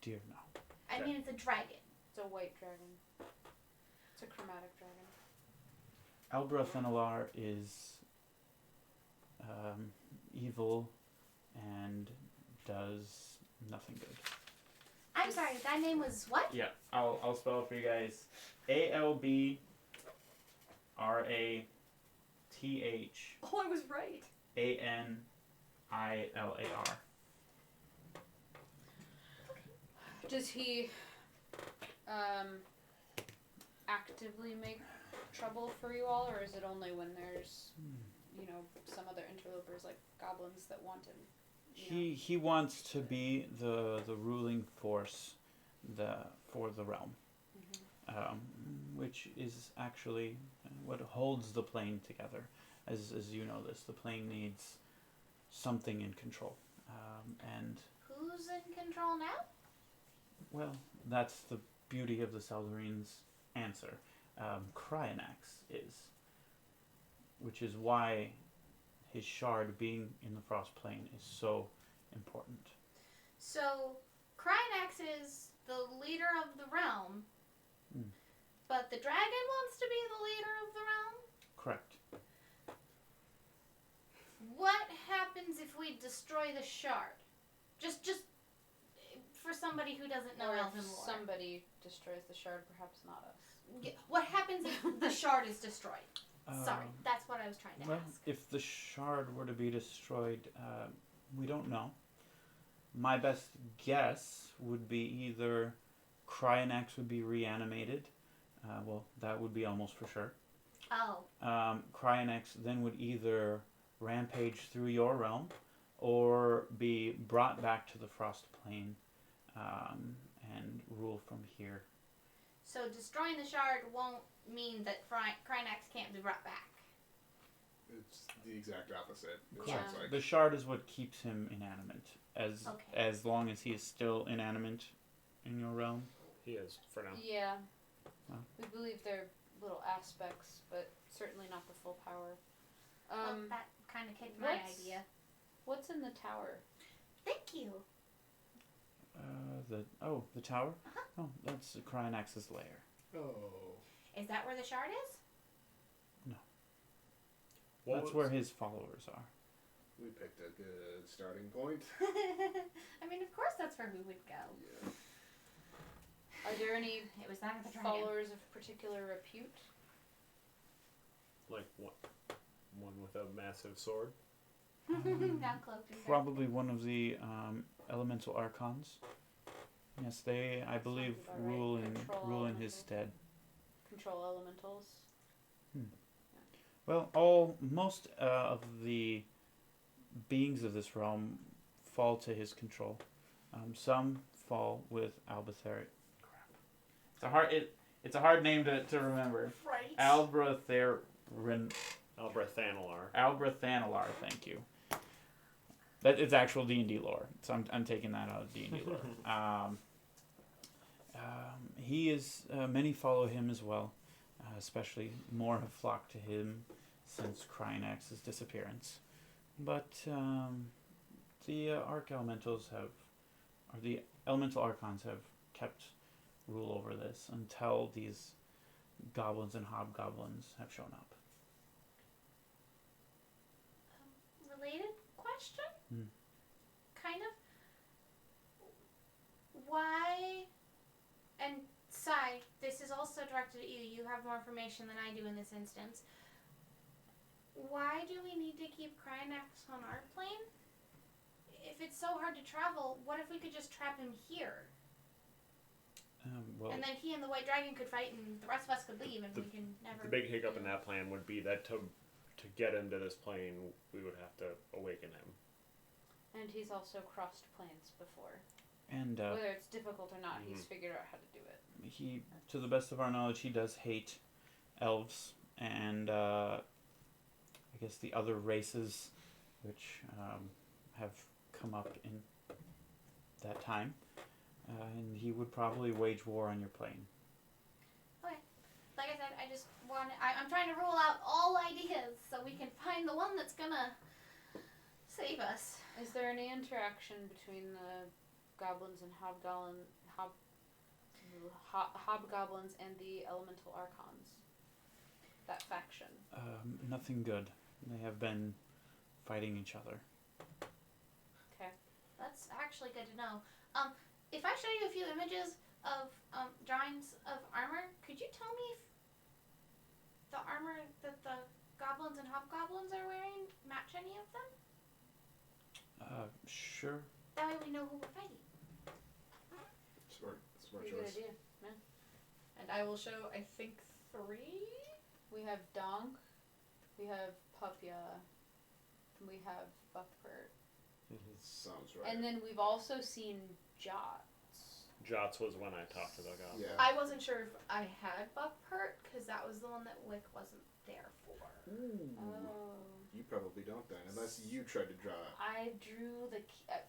dear no. I Okay. mean, it's a dragon. It's a white dragon. It's a chromatic dragon. Albra Fenalar is evil and does nothing good. I'm sorry, that name was what? Yeah, I'll spell it for you guys. ALBRATHANILAR. Oh, I was right. Does he actively make trouble for you all, or is it only when there's some other interlopers like goblins that want him? He wants to be the ruling force for the realm, which is actually what holds the plane together. As you know this, the plane needs something in control, and Who's in control now? well, that's the beauty of the Seldarine's answer. Cryonax is, which is why his shard being in the frost plane is so important. So, Krynax is the leader of the realm, but the dragon wants to be the leader of the realm? Correct. What happens if we destroy the shard? Just for somebody who doesn't know Or Elven if lore. somebody destroys the shard, perhaps not us. What happens if the shard is destroyed? Sorry, Um, that's what I was trying to Well, ask. if the shard were to be destroyed, we don't know. My best guess would be either Cryonax would be reanimated. Well, that would be almost for sure. Oh, Cryonax then would either rampage through your realm or be brought back to the frost plane and rule from here. so destroying the shard won't mean that Krynax can't be brought back. It's the exact opposite. It Yeah. sounds like. The shard is what keeps him inanimate. Okay. As long as he is still inanimate in your realm. He is for now. Yeah. Wow. We believe they're little aspects, but certainly not the full power. Well, that kind of kicked my what's- idea. What's in the tower? Thank you. The tower? Uh-huh. Oh, that's Cryonax's lair. Oh. Is that where the shard is? What That's was, where his followers are. We picked a good starting point. I mean, of course that's where we would go. Yeah. Are there any It was that of the dragon. followers of particular repute? Like one with a massive sword. Now cloaked in Probably one of the elemental archons. Yes, they, I That believe, sounds about right. rule in his Control stead. Control elementals. Well, most of the beings of this realm fall to his control. Some fall with Albetharic. Crap. It's a hard name to remember. Right. Albrathanelar, thank you. That it's actual D&D lore, so I'm taking that out of D&D lore. He is many follow him as well, especially more have flocked to him since Krynax's disappearance. But the elemental archons have kept rule over this until these goblins and hobgoblins have shown up. Related question? Hmm. Kind of. Why? And Sai, this is also directed at you. You have more information than I do in this instance. Why do we need to keep Krynax on our plane? If it's so hard to travel, what if we could just trap him here? And then he and the White Dragon could fight, and the rest of us could leave, and we can never. The big hiccup in that plan would be that to get him to this plane, we would have to awaken him. And he's also crossed planes before. And whether it's difficult or not, he's figured out how to do it. he, to the best of our knowledge, he does hate elves and I guess the other races which have come up in that time. And he would probably wage war on your plane. Okay. Like I said, I just want. I'm trying to rule out all ideas so we can find the one that's gonna save us. Is there any interaction between the goblins and hobgoblins and the elemental archons? That faction. Nothing good. They have been fighting each other. Okay. That's actually good to know. If I show you a few images of drawings of armor, could you tell me if the armor that the goblins and hobgoblins are wearing match any of them? Sure. That way we know who we're fighting. Smart Pretty good choice. idea. Yeah. And I will show, I think, 3. We have Donk, we have Pupya, and we have Buckpert. Sounds right. And then we've also seen Jots. Jots was when I talked to the goblin. Yeah. I wasn't sure if I had Buckpert, because that was the one that Wick wasn't there for. Ooh. Oh. You probably don't then, unless you tried to draw it. I drew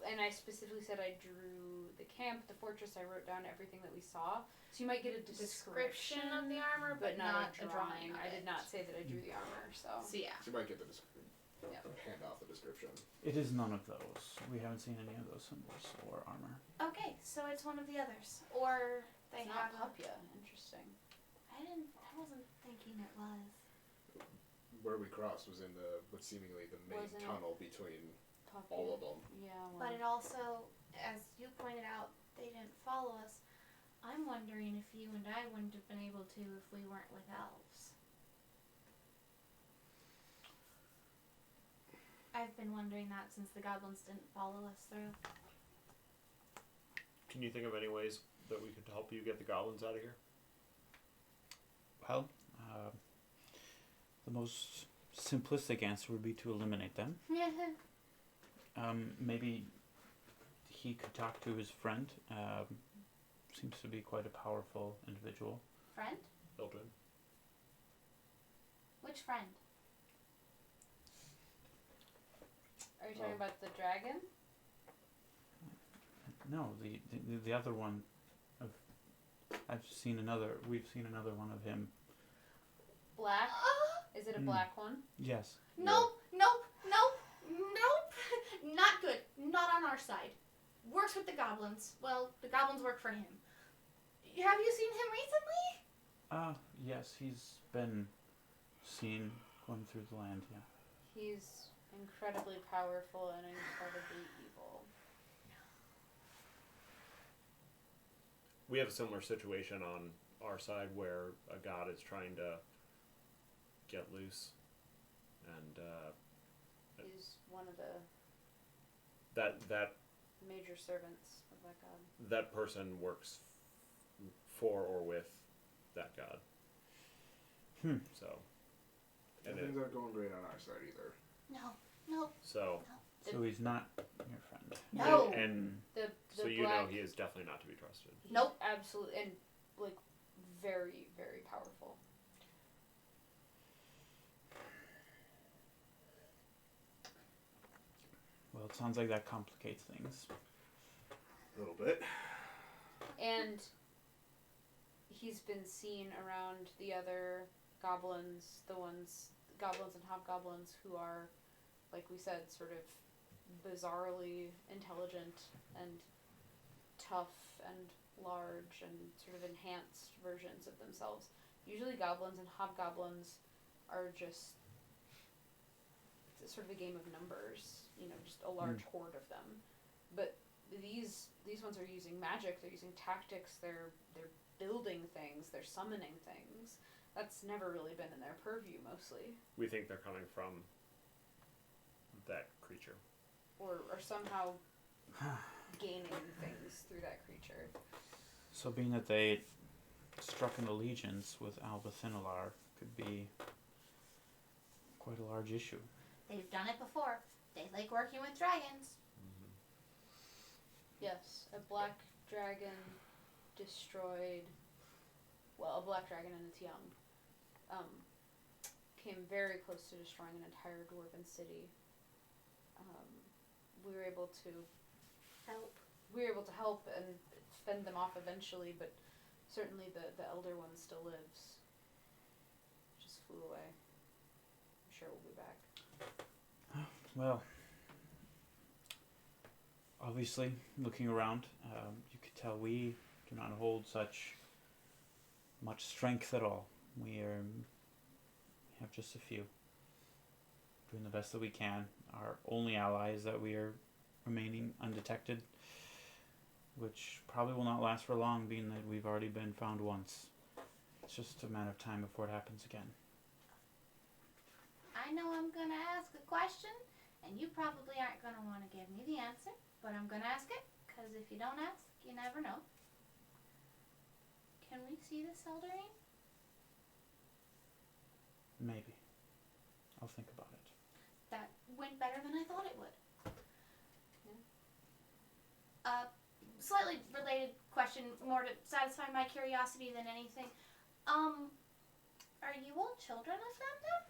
and I specifically said I drew the camp, the fortress. I wrote down everything that we saw. So you might get a description of the armor, but not a drawing. I did not say that I drew the armor. So yeah. So you might get the Yep. hand off the description. It is none of those. We haven't seen any of those symbols or armor. Okay, so it's one of the others, or they it's have. not Pupya. Interesting. I wasn't thinking it was. Where we crossed was in what's seemingly the main Wasn't tunnel between Pupya. all of them. Yeah. But it also, as you pointed out, they didn't follow us. I'm wondering if you and I wouldn't have been able to if we weren't with elves. I've been wondering that since the goblins didn't follow us through. Can you think of any ways that we could help you get the goblins out of here? Well, the most simplistic answer would be to eliminate them. Maybe he could talk to his friend. Seems to be quite a powerful individual. Friend? Ildred. Which friend? Are you talking about the dragon? No, the other one. We've seen another one of him. Black? Is it a black one? Yes. Nope. Not good. Not on our side. Works with the goblins. Well, the goblins work for him. Have you seen him recently? Yes, he's been seen going through the land, yeah. He's incredibly powerful and incredibly evil. We have a similar situation on our side where a god is trying to get loose, and He's one of the that major servants of that god. that person works for or with that god. So, and Things aren't going great on our side either. No. so So he's not your friend. No. and The so you black, know he is definitely not to be trusted. he's Nope. absolutely, and like very, very powerful. Well, it sounds like that complicates things. A little bit. And he's been seen around the other goblins, goblins and hobgoblins who are, like we said, sort of bizarrely intelligent and tough and large and sort of enhanced versions of themselves. Usually goblins and hobgoblins are just sort of a game of numbers, just a large horde of them. But these ones are using magic, they're using tactics, they're building things, they're summoning things. That's never really been in their purview mostly. We think they're coming from that creature. Or somehow gaining things through that creature. So being that they struck an allegiance with Albathinalar could be quite a large issue. They've done it before. They like working with dragons. Yes, a black dragon destroyed, a black dragon and its young came very close to destroying an entire dwarven city. We were able to help and fend them off eventually, but certainly the elder one still lives. Just flew away. I'm sure we'll be back. Well, obviously, looking around, you could tell we do not hold such much strength at all. We have just a few. Doing the best that we can. Our only ally is that we are remaining undetected, which probably will not last for long, being that we've already been found once. It's just a matter of time before it happens again. I know I'm gonna ask a question, and you probably aren't gonna want to give me the answer, but I'm gonna ask it, because if you don't ask, you never know. Can we see the Seldarine? Maybe. I'll think about it. That went better than I thought it would. Slightly related question, more to satisfy my curiosity than anything. Are you all children of them then?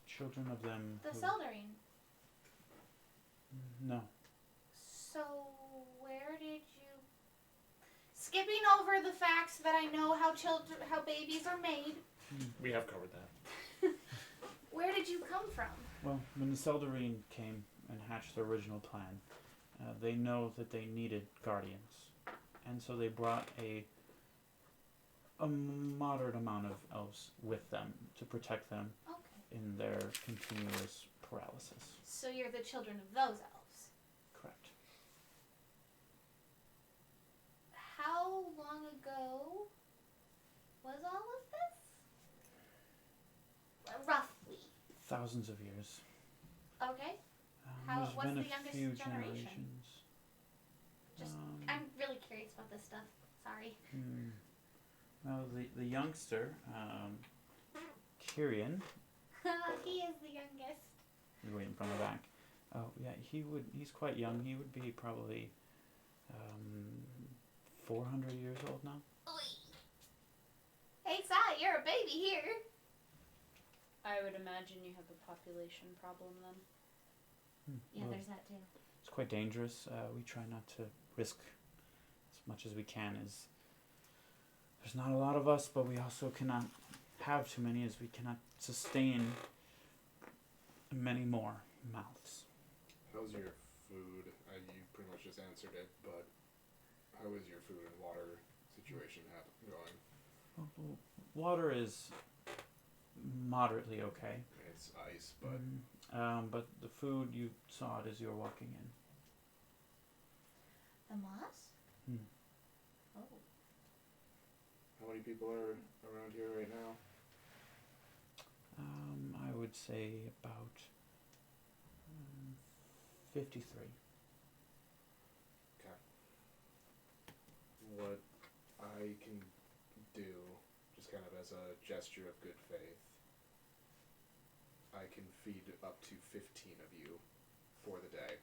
Children of them. The Seldarine. No. So, where did you... Skipping over the facts that I know how babies are made, We have covered that. where did you come from? Well, when the Seldarine came and hatched their original plan, they know that they needed guardians, and so they brought a moderate amount of elves with them to protect them Okay. in their continuous paralysis. So you're the children of those elves. Correct. How long ago was all of this? Roughly. Thousands of years. Okay. There's what's been the a youngest few generation? generations. Just, I'm really curious about this stuff. Sorry. Well, the youngster, Kyrian, He is the youngest. he's waiting from the back. Oh yeah, he's quite young. He would be probably 400 years old now. Hey, Sai, you're a baby here. I would imagine you have a population problem then. Yeah, Well, there's that too. it's quite dangerous. We try not to risk as much as we can. There's not a lot of us, but we also cannot have too many, as we cannot sustain many more mouths. How's your food? You pretty much just answered it, but how is your food and water situation going? Water is moderately okay. It's ice, but But the food you saw it as you were walking in. The moss? Hmm. Oh. How many people are around here right now? I would say about 53. What I can do, just kind of as a gesture of good faith, I can feed up to 15 of you for the day.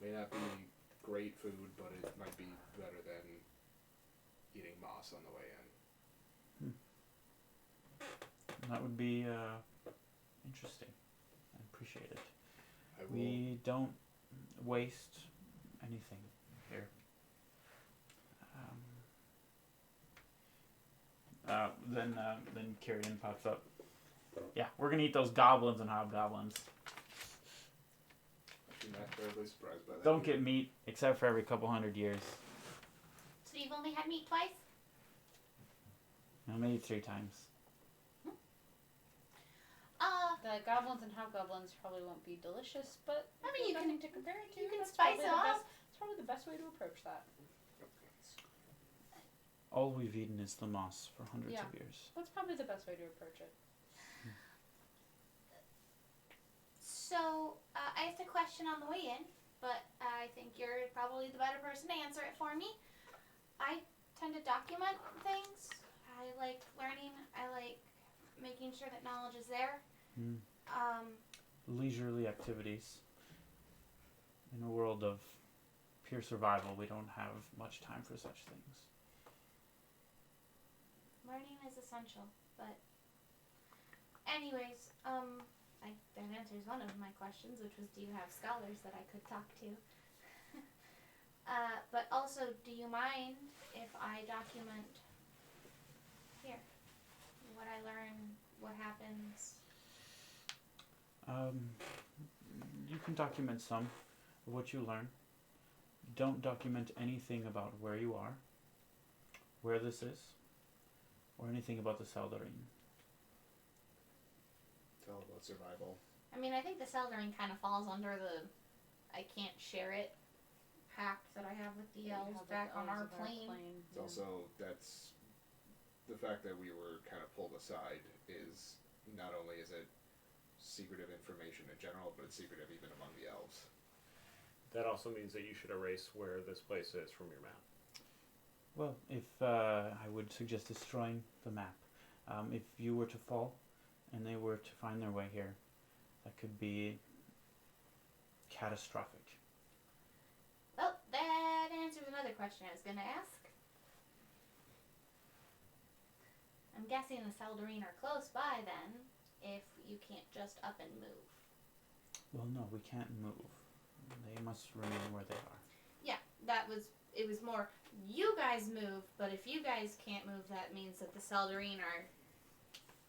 May not be great food, but it might be better than eating moss on the way in. That would be interesting. I appreciate it. I will. We don't waste anything here. Then Kyrian pops up. Yeah, we're gonna eat those goblins and hobgoblins. Actually, not terribly surprised by that. Don't get meat except for every couple hundred years. So you've only had meat twice? No, maybe 3 times. The goblins and hobgoblins probably won't be delicious, but I mean, you nothing can to compare it to. you can That's spice probably it the up. best- It's probably the best way to approach that. All we've eaten is the moss for hundreds Yeah. of years. That's probably the best way to approach it. So, I asked a question on the way in, but I think you're probably the better person to answer it for me. I tend to document things. I like learning. I like making sure that knowledge is there. Mm. Um, Leisurely activities. In a world of pure survival, we don't have much time for such things. learning is essential, but anyways, that answers one of my questions, which was, do you have scholars that I could talk to? But also, do you mind if I document here what I learn, what happens? You can document some of what you learn. Don't document anything about where you are, where this is, or anything about the Saldarine. It's all about survival. I mean, I think the Celdering kind of falls under the I can't share it pact that I have with the elves Have the back on elves our of plane. It's also, that's the fact that we were kind of pulled aside is not only is it secretive information in general, but it's secretive even among the elves. That also means that you should erase where this place is from your map. Well, if I would suggest destroying the map. If you were to fall and they were to find their way here, that could be catastrophic. Well, that answers another question I was going to ask. I'm guessing the Saldarine are close by then, if you can't just up and move. Well, no, we can't move. They must remain where they are. Yeah, it was more, you guys move, but if you guys can't move, that means that the Saldarine are,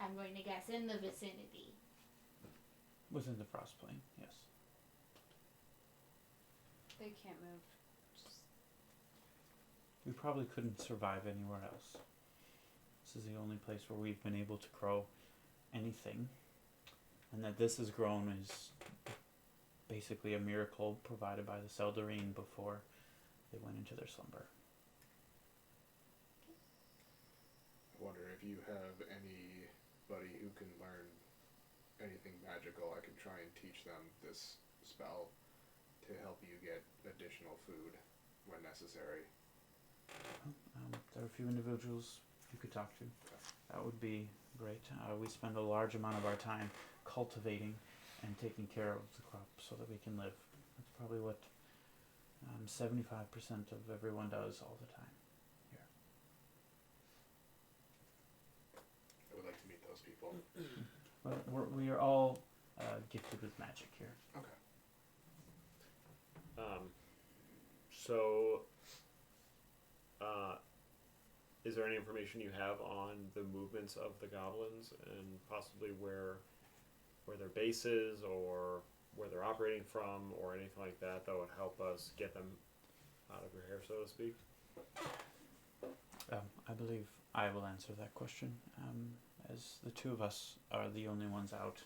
I'm going to guess, in the vicinity. Within the frost plane, yes. They can't move. Just We probably couldn't survive anywhere else. This is the only place where we've been able to grow anything. And that this has grown is basically a miracle provided by the Saldarine before they went into their slumber. I wonder if you have anybody who can learn anything magical. I can try and teach them this spell to help you get additional food when necessary. There are a few individuals you could talk to. That would be great. We spend a large amount of our time cultivating and taking care of the crop so that we can live. That's probably what 75% of everyone does all the time here. I would like to meet those people. But we are all gifted with magic here. Okay. So, is there any information you have on the movements of the goblins and possibly where their base is or where they're operating from or anything like that that would help us get them out of your hair, so to speak? I believe I will answer that question. as the two of us are the only ones out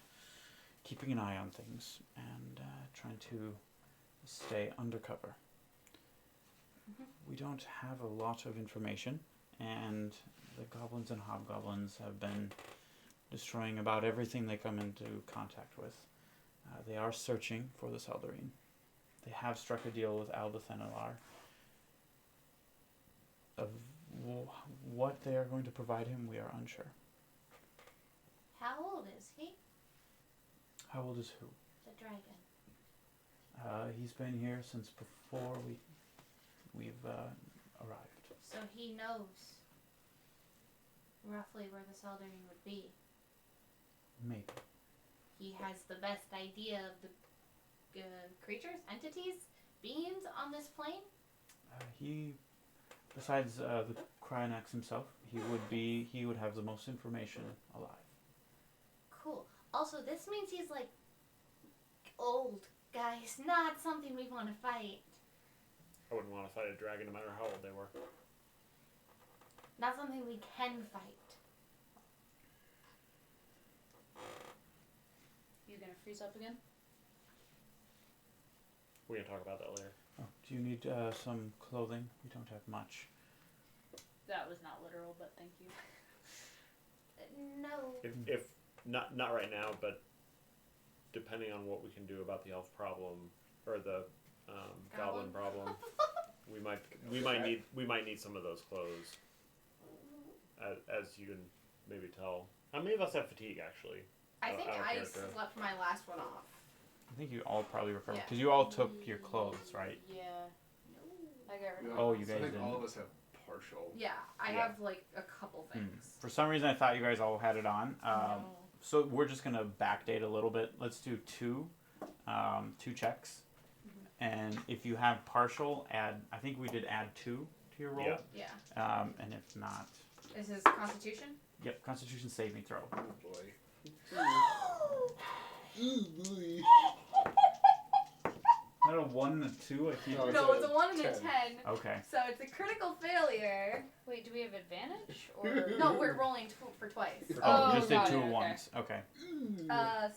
keeping an eye on things and trying to stay undercover. Mhm. We don't have a lot of information, and the goblins and hobgoblins have been destroying about everything they come into contact with. They are searching for the Saldarine. They have struck a deal with Albathenalar. Of what they are going to provide him, we are unsure. How old is he? How old is who? The dragon. He's been here since before we've arrived. So he knows roughly where the Saldarine would be. Maybe. He has the best idea of the creatures, entities, beings on this plane. He, besides the Cryonax himself, he would have the most information alive. Cool. Also, this means he's like old, guys. Not something we want to fight. I wouldn't want to fight a dragon no matter how old they were. Not something we can fight. You gonna freeze up again? We can talk about that later. Oh, do you need some clothing? We don't have much. That was not literal, but thank you. No. If not right now, but depending on what we can do about the elf problem or the goblin problem, we might need some of those clothes. As you can maybe tell, many of us have fatigue actually. I think out of I character. slept my last one off. I think you all probably recovered Yeah. because you all took your clothes, right? Yeah. I got rid of Oh, you So guys I think all didn't. of us have partial. Yeah, I Yeah. have like a couple things. For some reason, I thought you guys all had it on. No. So we're just gonna backdate a little bit. Let's do two checks, and if you have partial, add. I think we did add 2 to your roll. Yeah. Yeah. And if not, Is his Constitution? yep, Constitution saving throw. Oh boy. Not a 1 and a 2. I can't. No, No, it's a 1 and a 10. 10. Okay. So it's a critical failure. Wait, do we have advantage or No, we're rolling for twice. Oh, Oh, you just did got 2 it, okay. ones. Okay.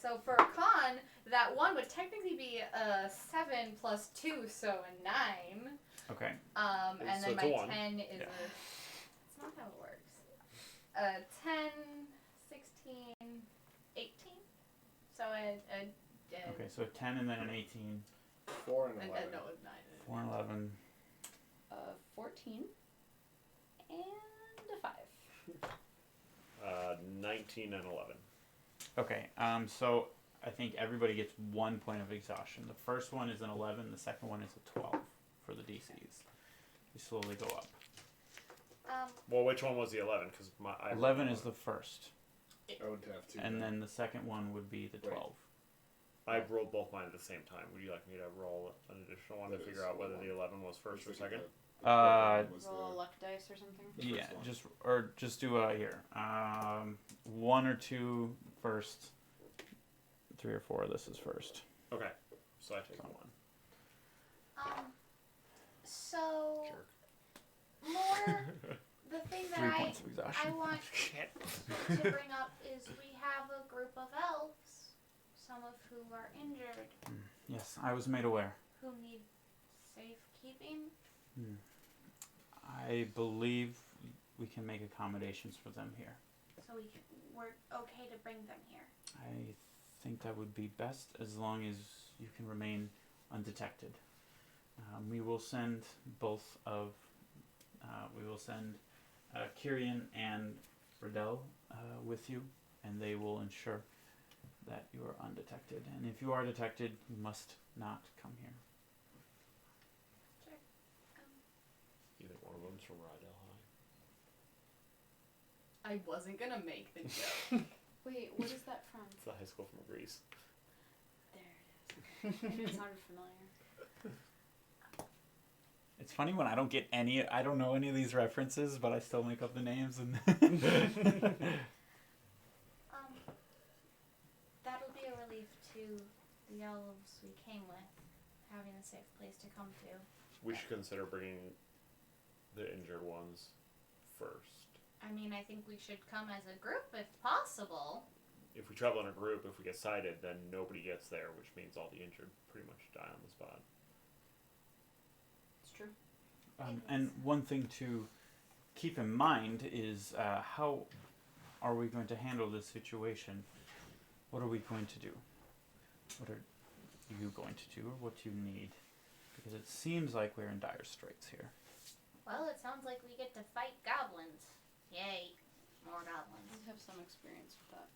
So for a con, that 1 would technically be a 7 plus 2, so a 9. Okay. And So then it's a my 1. 10 is Yeah. It's not how it works. 10, 16, 18. So Okay. So a 10 and then an 18. 4 and 11. no, 9. 4 and 11. 14 and a 5. 19 and 11. Okay. So I think everybody gets 1 point of exhaustion. The first one is an 11. The second one is a 12 for the DCs. You slowly go up. Well, which one was the 11? Because 11 is the first, I would have to. and then the second one would be the Wait. 12. I rolled both mine at the same time. Would you like me to roll an additional one to That figure is out whether one. the 11 was first or second? Roll a luck dice or something. Yeah, first just do here. 1 or 2 first. 3 or 4. This is first. Okay, so I take one. So Jerk. more the thing that 3 I points of exhaustion. want to bring up is we have a group of elves, some of who are injured, Yes, I was made aware. who need safekeeping. I believe we can make accommodations for them here. So we're okay to bring them here. I think that would be best as long as you can remain undetected. We will send both of. We will send Kyrian and Riddell with you, and they will ensure that you are undetected. And if you are detected, you must not come here. You think one of them's from Rydell High? I wasn't gonna make the joke. Wait, what is that from? It's the high school from Greece. There it is. Okay. It sounded familiar. It's funny when I don't get any. I don't know any of these references, but I still make up the names and. That'll be a relief to the elves we came with, having a safe place to come to. We should consider bringing the injured ones first. I mean, I think we should come as a group if possible. If we travel in a group, if we get sighted, then nobody gets there, which means all the injured pretty much die on the spot. It's true. And one thing to keep in mind is how are we going to handle this situation? What are we going to do? What are you going to do, or what do you need? Because it seems like we're in dire straits here. Well, it sounds like we get to fight goblins. Yay. More goblins. I have some experience with that.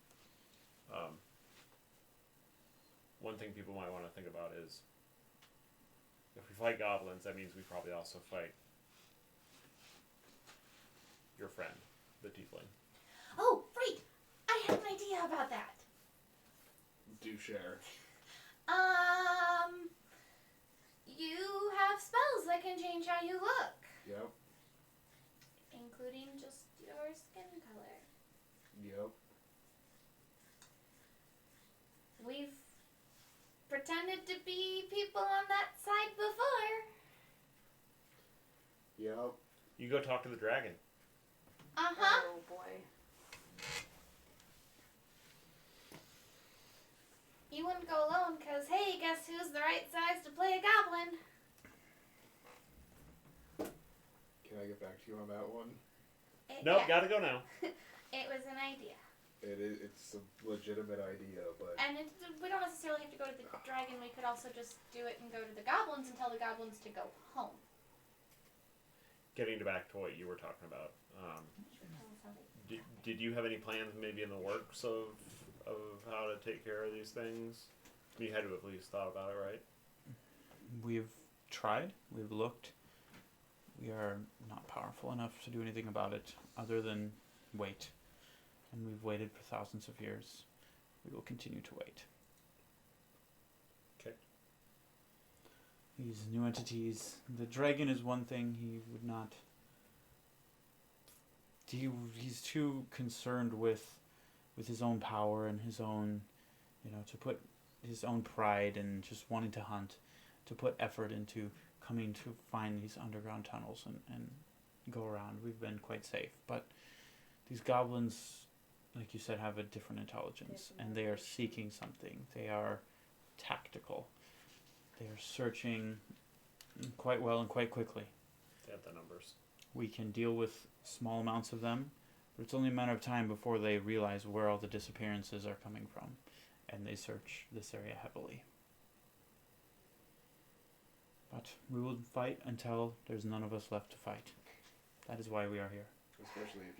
One thing people might want to think about is if we fight goblins, that means we probably also fight your friend, the tiefling. Oh, right! I have an idea about that. Do share. You have spells that can change how you look, Yep. including just your skin color. Yep. We've pretended to be people on that side before. Yep. You go talk to the dragon. Uh-huh. Oh boy. You wouldn't go alone, because, hey, guess who's the right size to play a goblin? Can I get back to you on that one? Nope, Yeah, gotta go now. it was an idea. It's a legitimate idea, but And we don't necessarily have to go to the dragon. We could also just do it and go to the goblins and tell the goblins to go home. Getting back to what you were talking about, did you have any plans maybe in the works of how to take care of these things? You had to at least thought about it, right? We've tried, we've looked. We are not powerful enough to do anything about it other than wait. And we've waited for thousands of years. We will continue to wait. Okay. These new entities, the dragon is one thing. He would not. He's too concerned with his own power and his own, to put his own pride and just wanting to hunt, to put effort into coming to find these underground tunnels and go around. We've been quite safe, but these goblins, like you said, have a different intelligence, and they are seeking something. They are tactical. They are searching quite well and quite quickly. They have the numbers. We can deal with small amounts of them, but it's only a matter of time before they realize where all the disappearances are coming from, and they search this area heavily. But we will fight until there's none of us left to fight. That is why we are here. especially if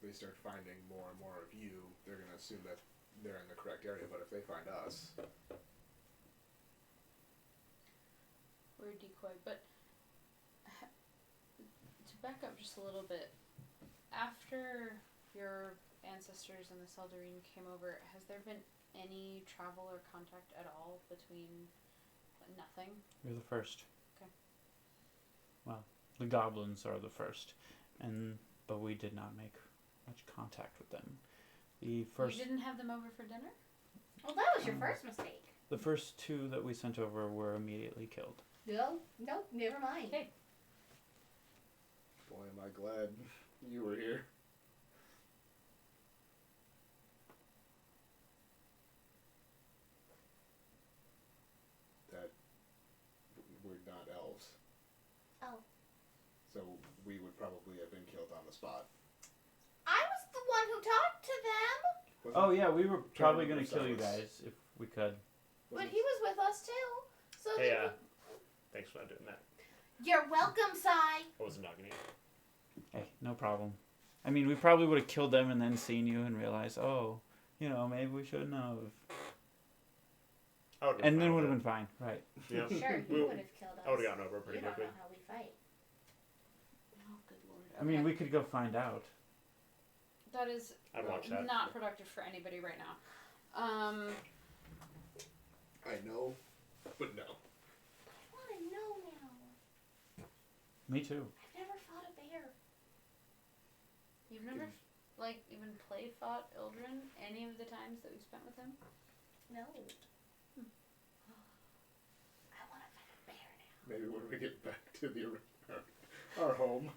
they start finding more and more of you, they're gonna assume that they're in the correct area. But if they find us, We're a decoy, but to back up just a little bit, after your ancestors and the Seldarine came over, has there been any travel or contact at all between nothing? You're the first. Okay. Well, the goblins are the first, but we did not make much contact with them. The first, You didn't have them over for dinner? Well, that was your first mistake. the first two that we sent over were immediately killed. No, never mind. Okay. boy, am I glad you were here. That we're not elves. Oh. So we would probably have been killed on the spot. I was the one who talked to them. Oh yeah, we were probably Trying going to to kill you Marcellus. guys if we could. But he was with us too. So Hey, did thanks for not doing that. You're welcome, Sai. I wasn't talking to you. Hey, no problem. I mean, we probably would have killed them and then seen you and realized, oh, maybe we shouldn't have. I would've And then fine would have with been fine, right? it. Yeah. Sure, We- you would have killed us. I would have gotten over it pretty You don't quickly. know how we fight. Oh, good lord. I mean, Okay. we could go find out. That is I'd watch that. not productive for anybody right now. I know, but no. I want to know now. Me too. I've never fought a bear. You've never, even fought Ildren any of the times that we spent with him? No. I want to fight a bear now. Maybe when we get back to our home.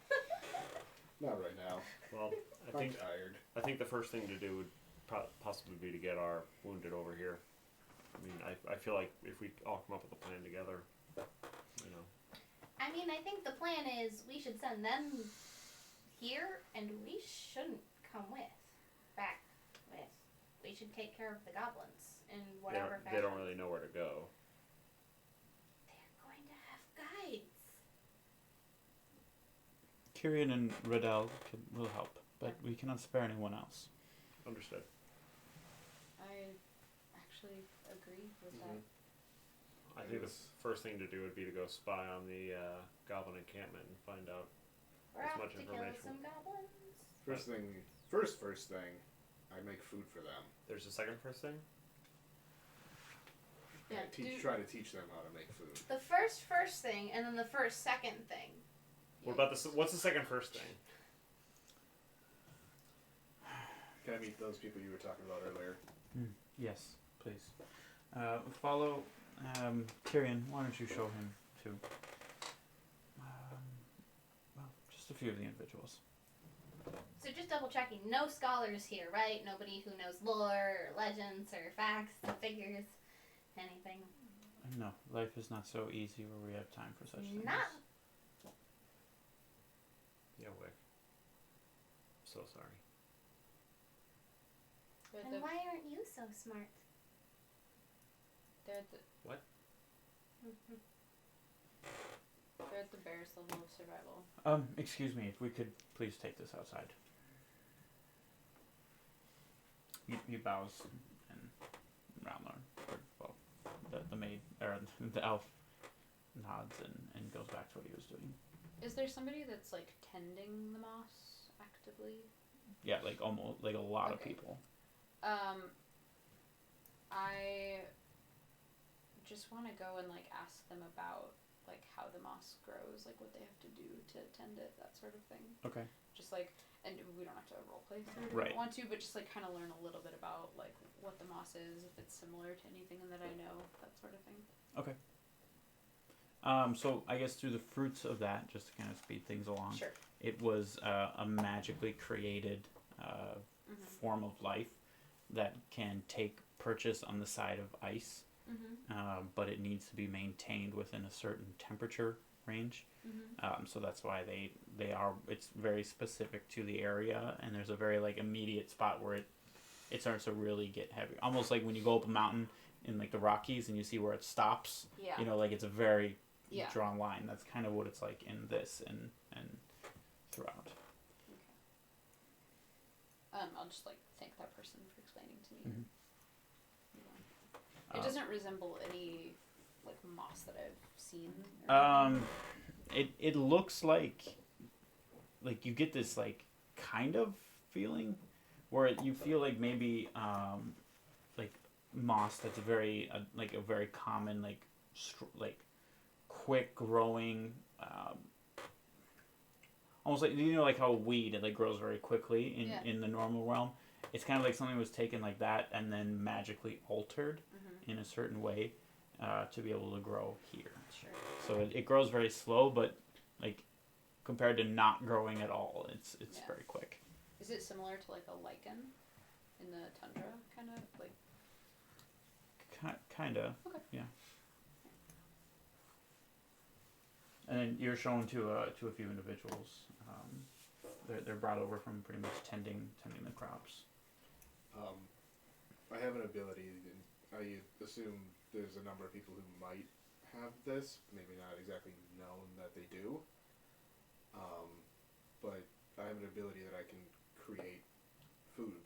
Not right now. Well, I'm tired. I think the first thing to do would possibly be to get our wounded over here. I mean, I feel like if we all come up with a plan together, you know. I mean, I think the plan is we should send them here, and we shouldn't come back with. We should take care of the goblins in whatever fashion. They don't really know where to go. They're going to have guides. Kyrian and Riddell will help, but we cannot spare anyone else. Understood. I actually agree with that. I think the first thing to do would be to go spy on the goblin encampment and find out We're as off much to kill information. some goblins. First thing, I make food for them. There's a second first thing? Yeah, Try to teach them how to make food. The first thing, and then the second thing. What about what's the second first thing? Can I meet those people you were talking about earlier? Yes, please. Follow Tyrion. Why don't you show him to just a few of the individuals. So just double checking, no scholars here, right? Nobody who knows lore or legends or facts and figures, anything. No, life is not so easy where we have time for such things. Not. Yeah, Wick. So sorry. And why aren't you so smart? They're at the What? they're at the barest level of survival. Excuse me, if we could please take this outside. He bows and Rowler, the maid, or the elf nods and goes back to what he was doing. Is there somebody that's like tending the moss actively? Yeah, like almost like a lot of Okay. people. I just want to go and like ask them about like how the moss grows, like what they have to do to tend it, that sort of thing. Okay. Just like, and we don't have to role play through it if we Right. don't want to, but just like kind of learn a little bit about like what the moss is, if it's similar to anything that I know, that sort of thing. Okay. So I guess through the fruits of that, just to kind of speed things along, Sure. it was a magically created form of life that can take purchase on the side of ice, but it needs to be maintained within a certain temperature range. So that's why they are. It's very specific to the area, and there's a very like immediate spot where it starts to really get heavy, almost like when you go up a mountain in like the Rockies and you see where it stops. Yeah. You know, like it's a very Yeah. drawn line. That's kind of what it's like in this and throughout. I'll just like thank that person for explaining to me. Mhm. It doesn't resemble any like moss that I've seen. It looks like you get this like kind of feeling where you feel like maybe like moss that's very like a very common like quick growing almost like like how a weed it like grows very quickly in the normal realm. It's kind of like something was taken like that and then magically altered in a certain way to be able to grow here. Sure. So it grows very slow, but like compared to not growing at all, it's very quick. Is it similar to like a lichen in the tundra, kind of like? Kinda. Okay. Yeah. And then you're shown to a few individuals. They're brought over from pretty much tending the crops. I have an ability, and I assume there's a number of people who might have this, maybe not exactly known that they do. But I have an ability that I can create food,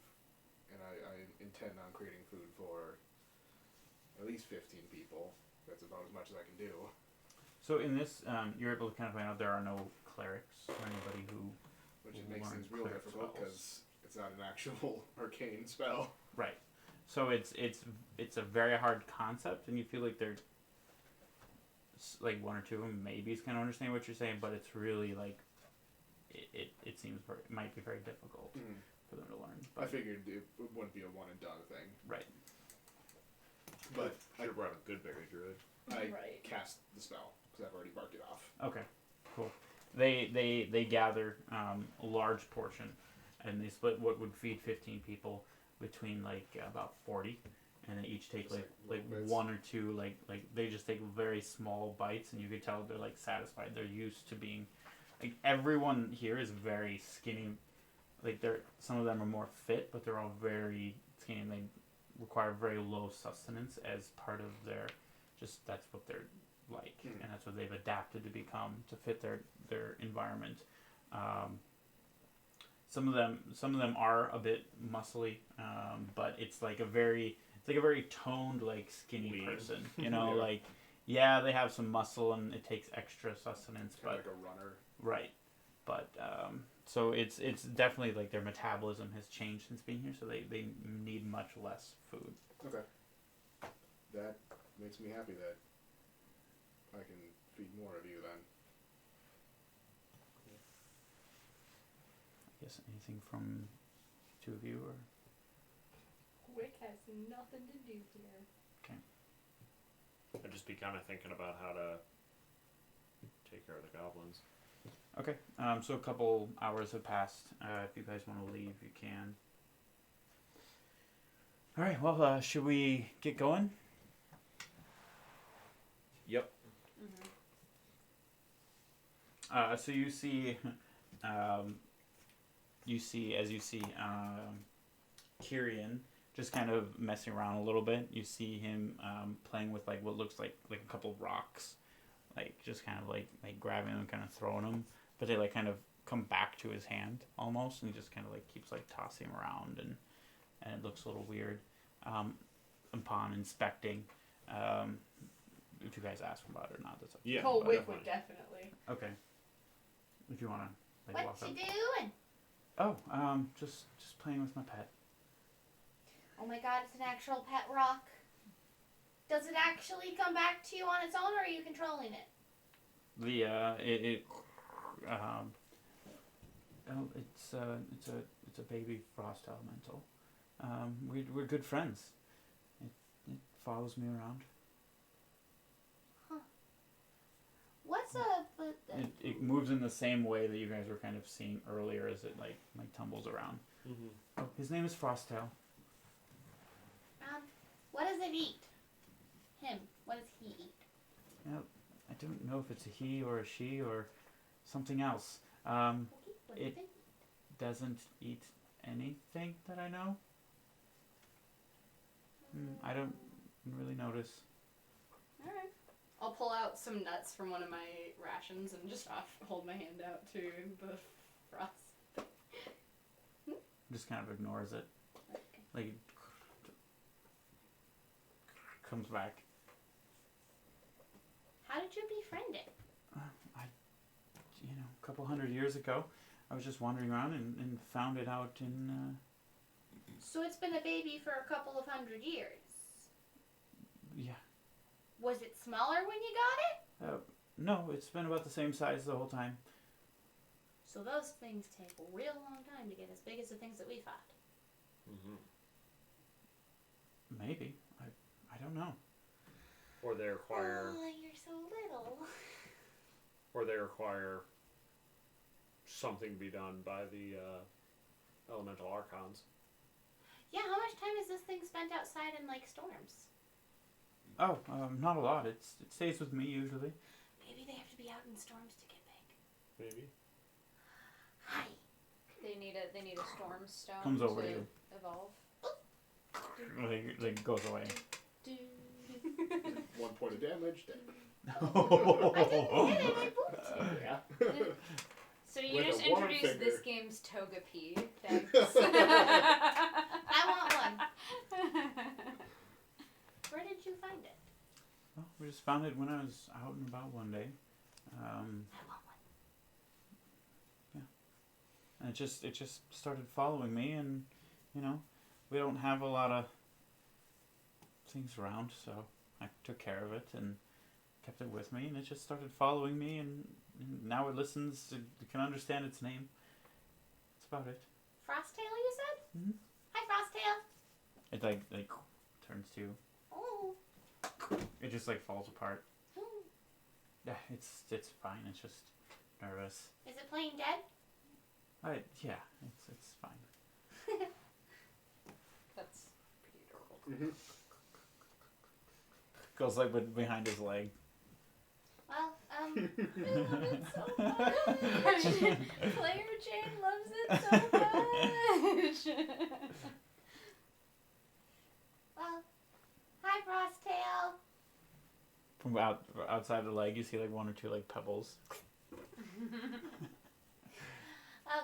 and I intend on creating food for at least 15 people. That's about as much as I can do. So in this, you're able to kind of find out there are no clerics or anybody who. Which it makes learn things real cleric difficult spells. because it's not an actual arcane spell. Right. So it's a very hard concept, and you feel like they're like one or two of them maybe kind of understand what you're saying, but it's really like it seems it might be very difficult for them to learn. I figured it wouldn't be a one and done thing. Right. But Should have brought a good berry druid. I Right. cast the spell because I've already marked it off. Okay. Cool. they gather a large portion, and they split what would feed 15 people between like about 40, and they each take Just like like little bits. one or two like they just take very small bites, and you can tell they're like satisfied. They're used to being like everyone here is very skinny. Like some of them are more fit, but they're all very skinny, and they require very low sustenance as part of their just that's what they're like, and that's what they've adapted to become to fit their environment. Some of them are a bit muscly, but it's like a very toned, like skinny Lean. person. You know, Yeah. like yeah, they have some muscle and it takes extra sustenance, Kind but of like a runner. right. But so it's definitely like their metabolism has changed since being here, so they need much less food. Okay. That makes me happy that I can feed more of you then. I guess anything from two of you or Wick has nothing to do here. I'd just be kind of thinking about how to take care of the goblins. okay. So a couple hours have passed. If you guys want to leave, you can. All right. Well, should we get going? Yep. So you see, Kyrian just kind of messing around a little bit. You see him playing with like what looks like a couple of rocks, like just kind of like grabbing them, kind of throwing them, but they like kind of come back to his hand almost, and he just kind of like keeps like tossing them around, and it looks a little weird. Upon inspecting, if you guys ask him about it or not, that's up to you. Yeah. Oh, but- Wick would definitely. Okay. If you wanna like walk What up. you doing? Oh, just playing with my pet. Oh my god, it's an actual pet rock. Does it actually come back to you on its own, or are you controlling it? It's a baby frost elemental. We're good friends. It follows me around. What's It moves in the same way that you guys were kind of seeing earlier as it like tumbles around. Mm-hmm. Oh, his name is Frosttail. what does it eat? Him. What does he eat? I don't know if it's a he or a she or something else. What does It- it eat? Doesn't eat anything that I know. I don't really notice. Alright. I'll pull out some nuts from one of my rations and just hold my hand out to the frost. Just kind of ignores it. Like it comes back. How did you befriend it? A couple hundred years ago, I was just wandering around and found it out in. So it's been a baby for a couple of 100 years. Yeah. Was it smaller when you got it? No, it's been about the same size the whole time. So those things take a real long time to get as big as the things that we fought. Mm-hmm. Maybe. I don't know. Or they require, Oh, you're so little. something to be done by the elemental archons. Yeah, how much time has this thing spent outside in like storms? Oh, not a lot. It stays with me usually. Maybe they have to be out in storms to get big. Maybe. Hi. They need a storm stone Comes over to to you. evolve. Like goes away. 1 point of damage. Dead. I didn't hit it, I booped you. Yeah. So you With just a one introduced finger. this game's Togepi. Thanks. I want one. Where did you find it? Well, we just found it when I was out and about one day. I want one. And it just started following me, and we don't have a lot of things around, so I took care of it and kept it with me, and it just started following me, and now it listens. It can understand its name. That's about it. Frosttail, you said? Mhm. Hi, Frosttail. It like turns to you. Oh. It just like falls apart. Oh. Yeah, it's fine. It's just nervous. Is it playing dead? Yeah, it's fine. That's pretty adorable. Mm-hmm. Goes like behind his leg. Well, I love it so much. Player Jane loves it so much. well, hi, Frosttail. From outside the leg, you see like one or two like pebbles.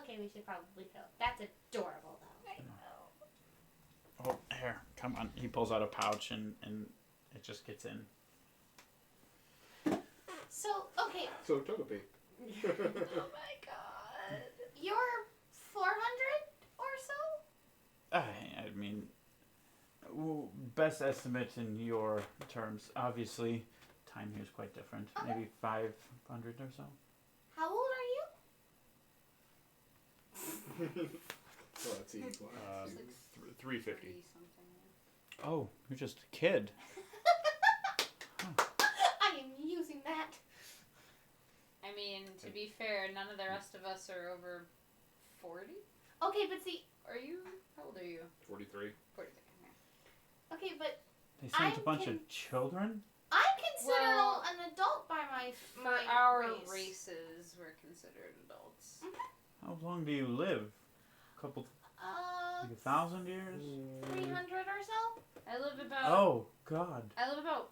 Okay, we should probably go. That's adorable, though. I know. Oh, here, come on. He pulls out a pouch and it just gets in. So, okay, So Togepi. Oh my god. you're 400 or so? I mean, best estimate in your terms. Obviously, time here is quite different. Okay. Maybe 500 or so. How old are you? So let's see. It's 350. something. Oh, you're just a kid. I am using that. I mean, to be fair, none of the rest of us are over 40. Okay, but see, Are you? How old are you? 43. 43. okay, but They sent a I'm bunch con- of children. I'm considered Well, an adult by my For my our race. races, we're considered adults. How long do you live? A couple, like 1,000 years? 300 or so. I live about. Oh, God. I live about.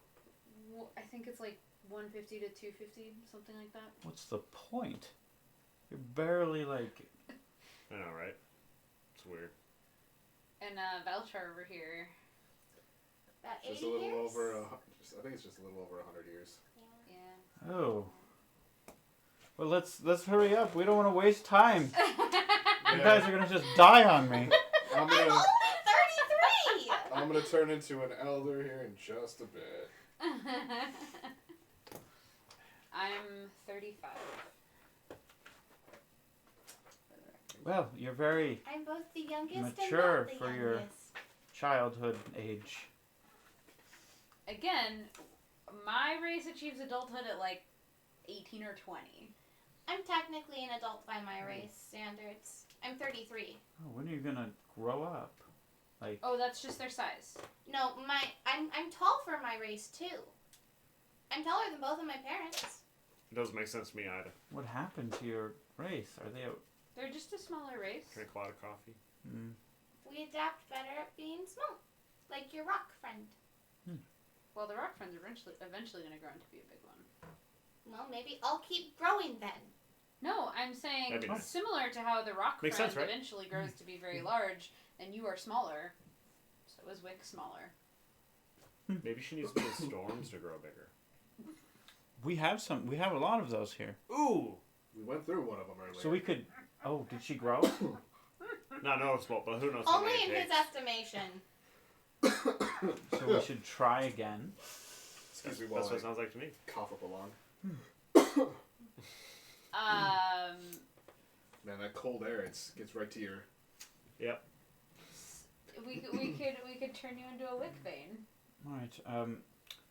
I think it's like 150 to 250, something like that. What's the point? You're barely like... I know, right? It's weird. And Valchar over here. About 80 Just a little years. over. I think it's just a little over 100 years. Yeah. Oh. Well, let's hurry up. We don't want to waste time. You guys are going to just die on me. I'm I'm gonna only 33. I'm gonna turn into an elder here in just a bit. I'm 35. Well, you're very I'm both the youngest Mature and not the for your- youngest. childhood age. Again, my race achieves adulthood at like 18 or 20. I'm technically an adult by my race standards. I'm 33. Oh, when are you going to grow up? Like, Oh, that's just their size. No, I'm tall for my race too. I'm taller than both of my parents. It doesn't make sense to me either. what happened to your race? Are they... They're just a smaller race. Drink a lot of coffee. Mm, We adapt better at being small, like your rock friend. Well, the rock friends are eventually going to grow into be a big one. Well, maybe I'll keep growing then. No, I'm saying That'd be nice. similar to how the rock Makes friend sense, right? eventually grows to be very large, and you are smaller. So is Wick smaller. Maybe she needs the storms to grow bigger. we have a lot of those here. Ooh! We went through one of them earlier. So we could... Oh, did she grow? Not noticeable, but who knows how Only many in it his takes. estimation. So we should try again. Excuse me That's while what it I sounds like to me. cough up a lung. Man, that cold air, gets right to your... Yep. We could turn you into a Wick vein. All right.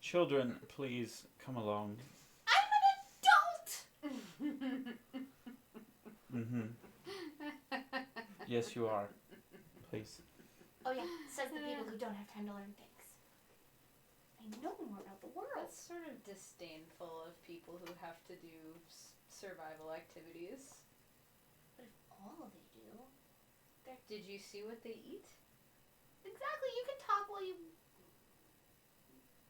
Children, please come along. I'm an adult! Mm-hmm. Yes, you are. Please. Oh yeah, says the people who don't have time to learn things. I know more about the world. That's sort of disdainful of people who have to do survival activities. But if all they do... Did you see what they eat? Exactly, you can talk while you...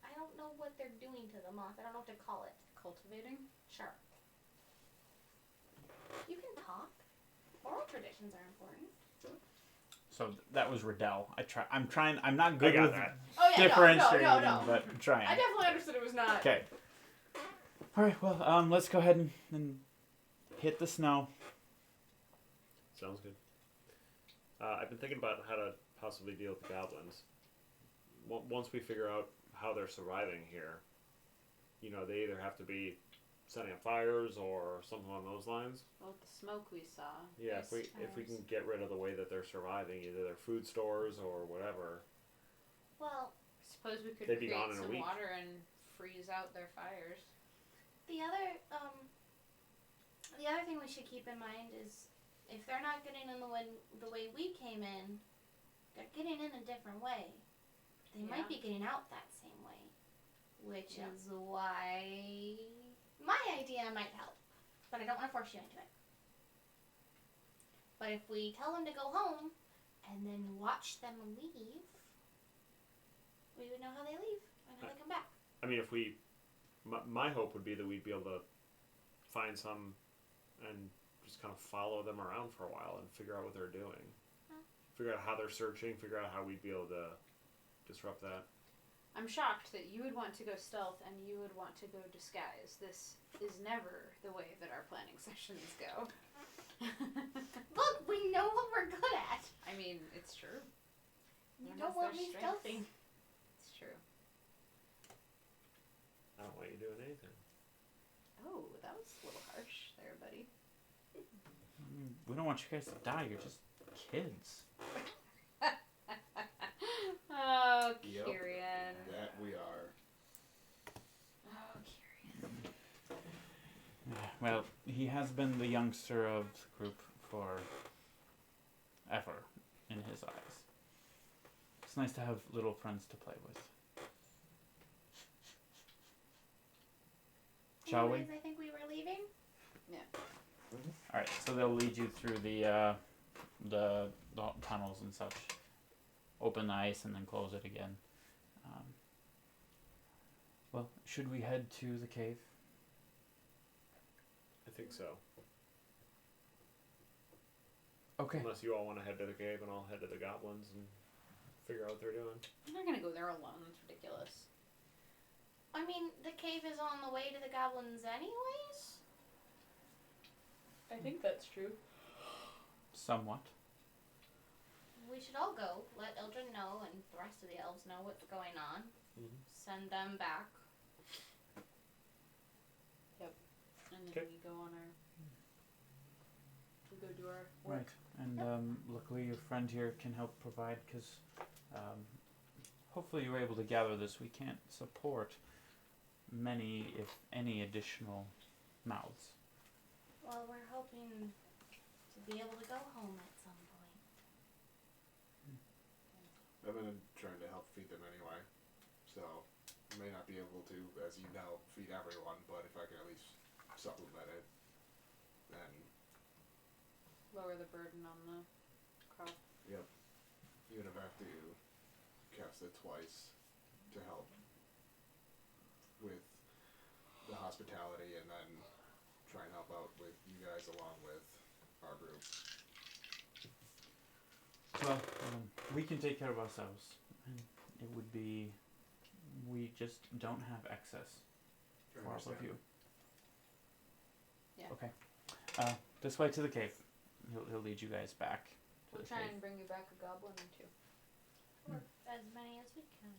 I don't know what they're doing to the moth. I don't know what to call it. Cultivating? Sure. You can talk. Oral traditions are important. So that was Riddell. I'm not good I got with that. Oh yeah, differentiating, no. but I'm trying. I definitely understood it was not. Okay. All right. Well, let's go ahead and hit the snow. Sounds good. I've been thinking about how to possibly deal with the goblins. Once we figure out how they're surviving here, they either have to be setting up fires or something along those lines. Well, with the smoke we saw. Yeah, if we can get rid of the way that they're surviving, either their food stores or whatever. Well, Suppose we could They'd be create gone in a some week. water and freeze out their fires. the other, The other thing we should keep in mind is if they're not getting in the way we came in, they're getting in a different way. They might be getting out that same way, which is why my idea might help, but I don't want to force you into it. But if we tell them to go home and then watch them leave, we would know how they leave and how they come back. I mean, if we, my hope would be that we'd be able to find some and just kind of follow them around for a while and figure out what they're doing. Figure out how they're searching, figure out how we'd be able to disrupt that. I'm shocked that you would want to go stealth and you would want to go disguise. This is never the way that our planning sessions go. Look, we know what we're good at. I mean, it's true. You Everyone don't has want their me strengths. stealthy. It's true. I don't want you doing anything. Oh, that was a little harsh there, buddy. We don't want you guys to die. You're just kids. Oh, Yep. Kyrian. That we are. Oh, Kyrian. Well, he has been the youngster of the group for ever, in his eyes. It's nice to have little friends to play with. Shall we? Anyways, I think we were leaving. All right, so they'll lead you through the tunnels and such. Open the ice and then close it again. Well, should we head to the cave? I think so. Okay. Unless you all want to head to the cave and I'll head to the goblins and figure out what they're doing. I'm not gonna go there alone. That's ridiculous. I mean, the cave is on the way to the goblins anyways. I think that's true. Somewhat. We should all go. Let Eldrin know and the rest of the elves know what's going on. Mhm. Send them back. And then Okay. we go on our. We go do our work. Right, and luckily your friend here can help provide, because hopefully you were able to gather this. We can't support many, if any, additional mouths. Well, we're hoping to be able to go home at some point. I've been trying to help feed them anyway, so I may not be able to, as you know, feed everyone, but if I can at least supplement it, then Lower the burden on the crop. even if I have to cast it twice to help with the hospitality and then try and help out with you guys along with our group. Well, we can take care of ourselves. And it would be, we just don't have excess I for all of understand. you. Yeah. Okay. This way to the cave. He'll lead you guys back to We'll the try cave. and bring you back a goblin or two. Or as many as we can.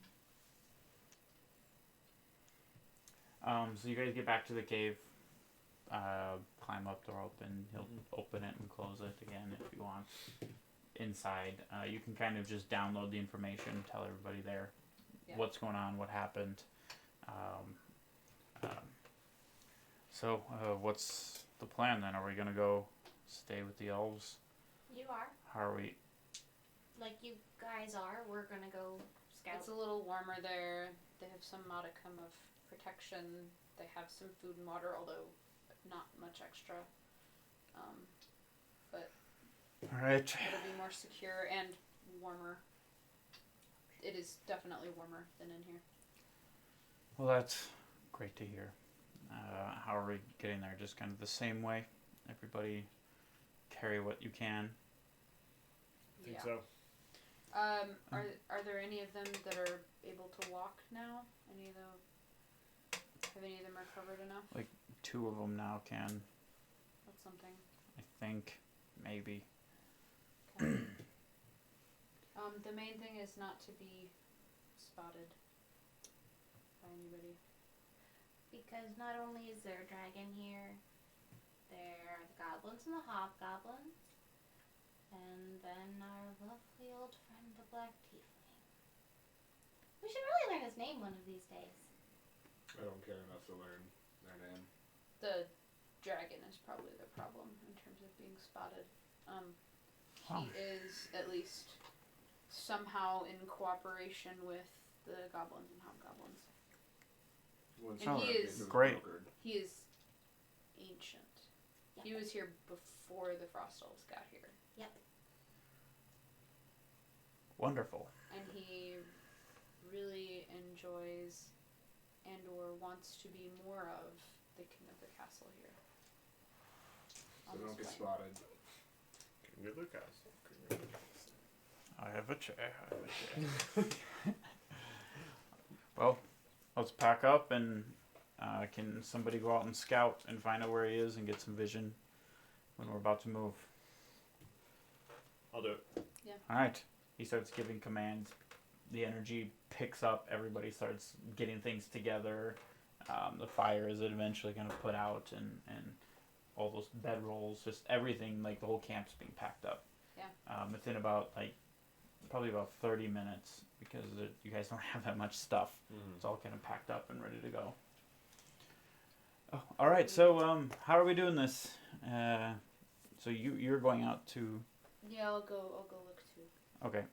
So you guys get back to the cave, climb up the rope, and he'll open it and close it again if you want. Inside, you can kind of just download the information, tell everybody there what's going on, what happened. So what's the plan then? Are we gonna go stay with the elves? You are. How are we? Like you guys are. We're gonna go scout. It's a little warmer there. They have some modicum of protection. They have some food and water, although not much extra. But All right. it'll be more secure and warmer. It is definitely warmer than in here. Well, that's great to hear. How are we getting there? Just kind of the same way? Everybody carry what you can. I think so. Are there any of them that are able to walk now? Have any of them recovered enough? 2 of them now can, That's something. I think, maybe. Okay. The main thing is not to be spotted by anybody. Because not only is there a dragon here, there are the goblins and the hobgoblins, and then our lovely old friend, the black tiefling. We should really learn his name one of these days. I don't care enough to learn their name. The dragon is probably the problem in terms of being spotted. Oh. He is at least somehow in cooperation with the goblins and hobgoblins. Once And you he have is- been Great. brokered, He is ancient. He was here before the Frost Elves got here. Wonderful. And he really enjoys and or wants to be more of the king of the castle here. so On don't this get plane. spotted. King of the castle. I have a chair. Well, let's pack up and can somebody go out and scout and find out where he is and get some vision when we're about to move? I'll do it. All right. He starts giving commands. The energy picks up. Everybody starts getting things together. The fire is eventually going to put out, and all those bedrolls, just everything, like the whole camp's being packed up. Yeah. Within about probably about 30 minutes, because you guys don't have that much stuff. It's all kind of packed up and ready to go. Oh, all right. So how are we doing this? So you're going out to. Yeah, I'll go look too. Okay.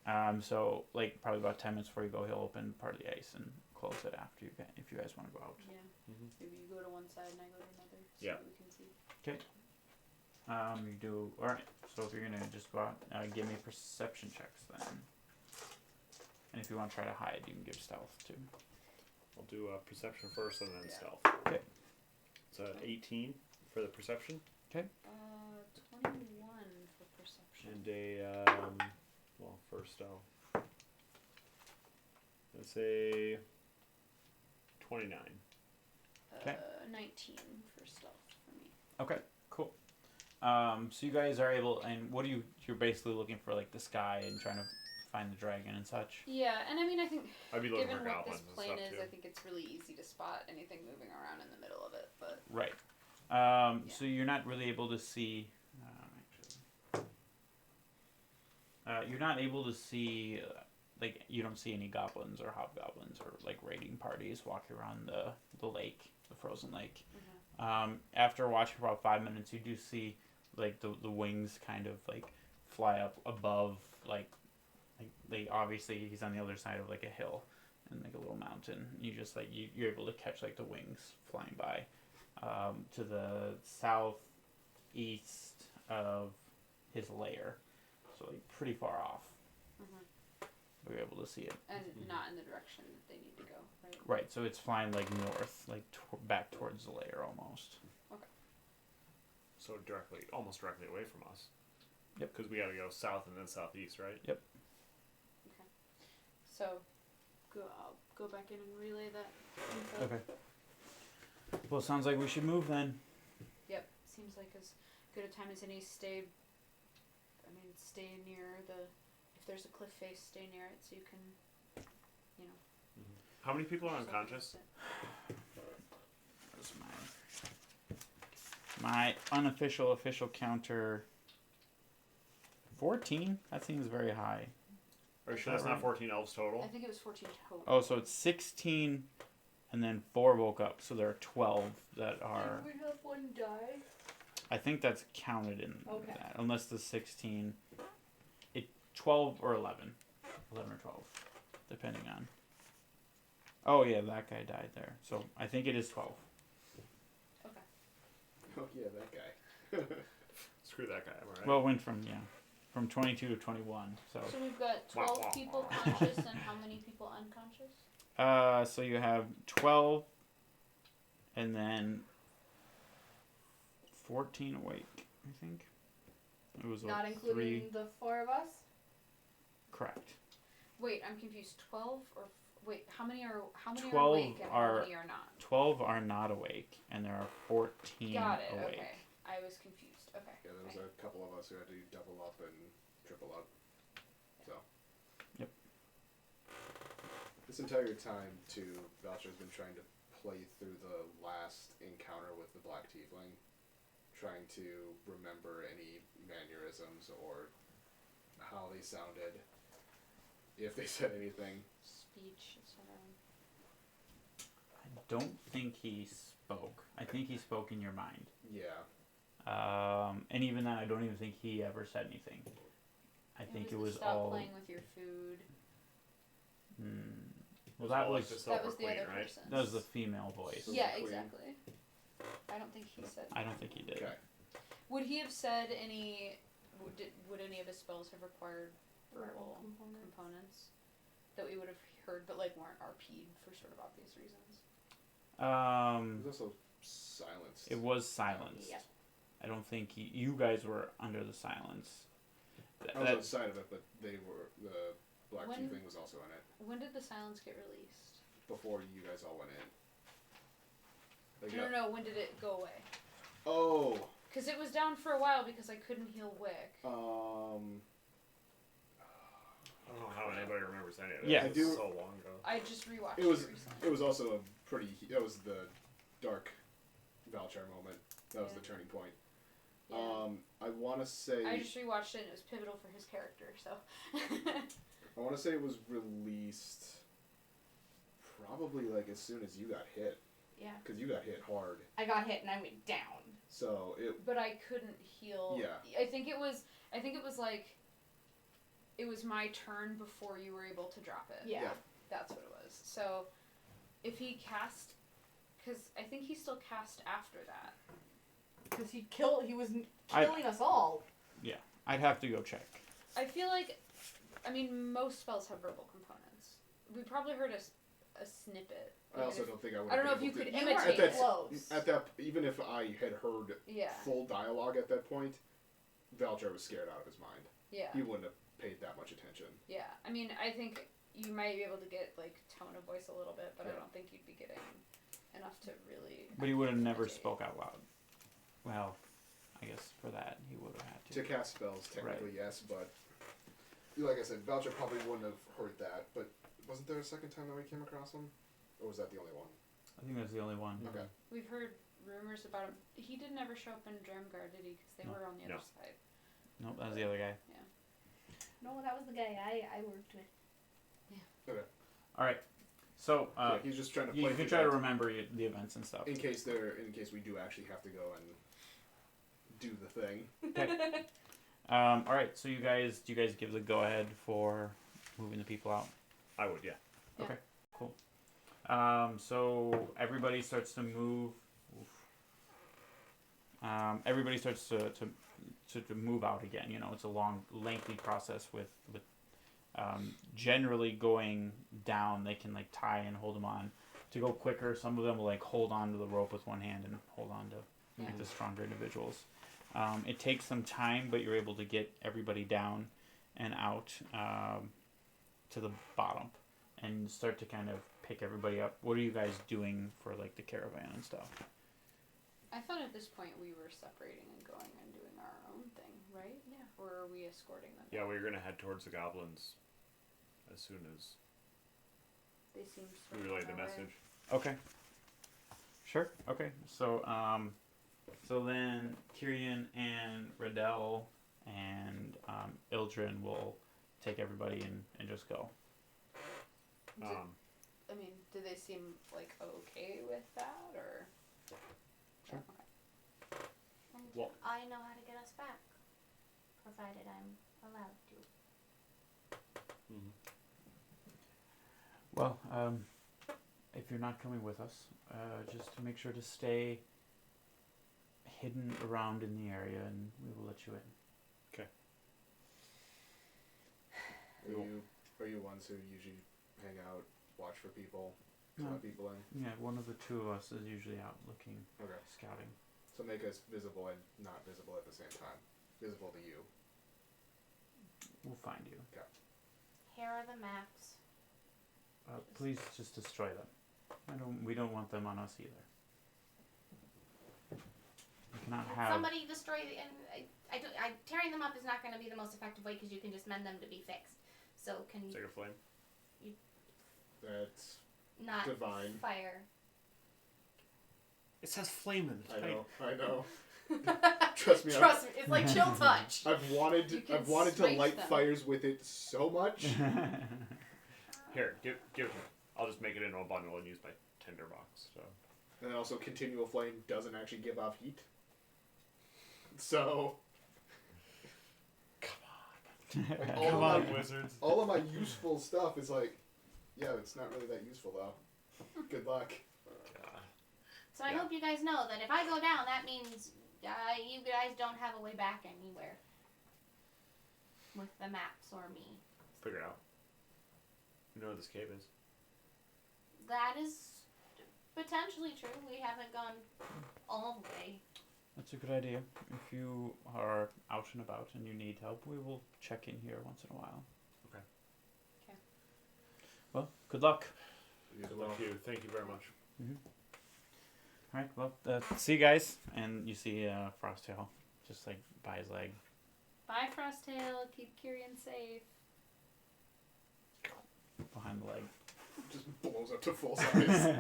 So like probably about 10 minutes before you go, he'll open part of the ice and close it after if you guys want to go out. Yeah. Mhm. Maybe you go to one side and I go to another so Yeah. that we can see. You do. All right. So if you're gonna just go out, give me perception checks then. And if you want to try to hide, you can give stealth too. I'll do perception first and then Yeah. stealth. Okay. It's 18 for the perception 21 for perception. and a for stealth. Let's say 29. 19 for stealth for me. Okay. Cool. So you guys are able, and what you're basically looking for like the sky and trying to find the dragon and such. Yeah, and I mean, I think I'd be looking given for what goblins this and plane stuff is, too. I think it's really easy to spot anything moving around in the middle of it. But Right. So you're not really able to see. You're not able to see. Like you don't see any goblins or hobgoblins or like raiding parties walking around the lake, the frozen lake. After watching for about 5 minutes, you do see like the wings kind of like fly up above like they obviously he's on the other side of like a hill and like a little mountain. You just like you're able to catch like the wings flying by to the southeast of his lair, so like pretty far off. We were able to see it. and not in the direction that they need to go, right? Right, so it's flying like north, like back towards the lair almost. So almost directly away from us. Yep. Because we got to go south and then southeast, right? So, I'll go back in and relay that info. Okay. Well, it sounds like we should move then. Yep, seems like as good a time as any. Stay near if there's a cliff face, stay near it so you can, How many people are self unconscious? That's my unofficial official counter. 14? That seems very high. Are you Is sure that that's not right? 14 elves total? I think it was 14 total. Oh, so it's 16, and then 4 woke up, so there are 12 that are. Did we have one die? I think that's counted in Okay. that, unless the 16. 12 or 11. 11 or 12, depending on. Oh, yeah, that guy died there. So I think it is 12. Oh yeah, that guy. Screw that guy, am I right? Well, it went from 22 to 21. So So we've got Wah, 12 wah, people wah. conscious and how many people unconscious? so you have 12, and then 14 awake. I think it was Not including 3. the 4 of us? Correct. Wait, I'm confused. 12 or wait, how many are 12 awake and are- how many are not? 12 are not awake, and there are 14 Got it. awake. Okay, I was confused. Okay. Yeah, there was a couple of us who had to double up and triple up. So. Yep. This entire time, too, Valcher's been trying to play through the last encounter with the Black Tiefling, trying to remember any mannerisms or how they sounded, if they said anything. Speech, etc. I don't think he spoke. I think he spoke in your mind. Yeah. And even then, I don't even think he ever said anything. I think it was stop all. playing with your food. Well, that was That was the Queen, other right? person. that was the female voice. So Yeah, the queen. exactly. I don't think he said. I don't think he did. Okay. Would he have said any? Would any of his spells have required verbal components that we would have heard, but like weren't RP'd for sort of obvious reasons? It was also silence. It was silence. Yeah. I don't think you guys were under the silence. I was on the side of it, but the Black When- thing was also in it When did the silence get released? before you guys all went in. Like, No. When did it go away? Oh. Because it was down for a while because I couldn't heal Wick. I don't know how anybody remembers any of it. Yeah. It I do- was so long ago. I just rewatched It was- recently. It was also a pretty. That was the dark Valchar moment. That was Yeah. the turning point. Yeah. I want to say. I just rewatched it and it was pivotal for his character, so. I want to say it was released. Probably like as soon as you got hit, Yeah. because you got hit hard. I got hit and I went down. So it. But I couldn't heal. Yeah. I think it was like. It was my turn before you were able to drop it. Yeah. Yeah. That's what it was. So, if he cast, because I think he still cast after that. Because he was killing us all. I'd have to go check. I feel like, I mean, most spells have verbal components. We probably heard a snippet. I also don't think I would. I don't know if you could You imitate were it. close. At that, even if I had heard Yeah. full dialogue at that point, Valchar was scared out of his mind. Yeah. He wouldn't have paid that much attention. Yeah. I mean, I think you might be able to get like tone of voice a little bit, but I Yeah. don't think you'd be getting enough to really. But he would have never imitate. spoke out loud. Well, I guess for that he would have had To to. cast spells, technically yes, but like I said, Valchar probably wouldn't have heard that. But wasn't there a second time that we came across him, or was that the only one? I think that's the only one. Okay. We've heard rumors about him. He did never show up in Dremgar, did he? Because they No. were on the No. other side. Nope, that was the other guy. No, that was the guy I worked with. All right. So Yeah, he's just trying to play. you can through try to that remember the events and stuff. in case we do actually have to go and do the thing. All right. So do you guys give the go ahead for moving the people out? I would, yeah. So everybody starts to move. Everybody starts to move out again. You know, it's a long, lengthy process with generally going down. They can like tie and hold them on. To go quicker, some of them will like hold on to the rope with one hand and hold on to like the stronger individuals. It takes some time, but you're able to get everybody down and out to the bottom and start to kind of pick everybody up. What are you guys doing for like the caravan and stuff? I thought at this point we were separating and going and doing our own thing, right? Yeah. Or are we escorting them? Yeah, we were going to head towards the goblins as soon as They seem we sort of relayed on the their way. message. Okay. Sure. Okay. So so then Tyrion and Riddell and Ildrin will take everybody and just go. I mean, do they seem like okay with that, or? Sure. Okay. And Well- I know how to get us back, provided I'm allowed to. Well, if you're not coming with us, just to make sure to stay hidden around in the area, and we will let you in. Are you ones who usually hang out, watch for people, No. let people in? Yeah, one of the two of us is usually out looking, Okay. scouting. So make us visible and not visible at the same time. Visible to you. We'll find you. Here are the maps. Please just destroy them. We don't want them on us either. We cannot have. Somebody destroy the, and tearing them up is not going to be the most effective way because you can just mend them to be fixed. So can you Take a flame. That's not divine. fire? It says flame in the title. I know. Trust me. Trust me, it's like chill touch. I've wanted You can to smite light them. fires with it so much. Here, give it to me. I'll just make it into a bundle and use my tinderbox. So And then also continual flame doesn't actually give off heat. So like, Come on, wizards. all of my useful stuff is like, yeah, it's not really that useful though. Good luck. So I Yeah. hope you guys know that if I go down, that means you guys don't have a way back anywhere. With the maps or me. Figure it out. You know where this cave is? That is potentially true. We haven't gone all the way. That's a good idea. If you are out and about and you need help, we will check in here once in a while. Okay. Okay. Well, good luck. Good luck to you. Thank you very much. All right. Well, see you guys, and you see Frosttail just like by his leg. Bye, Frosttail. Keep Kyrian safe. Behind the leg. Just blows up to full size.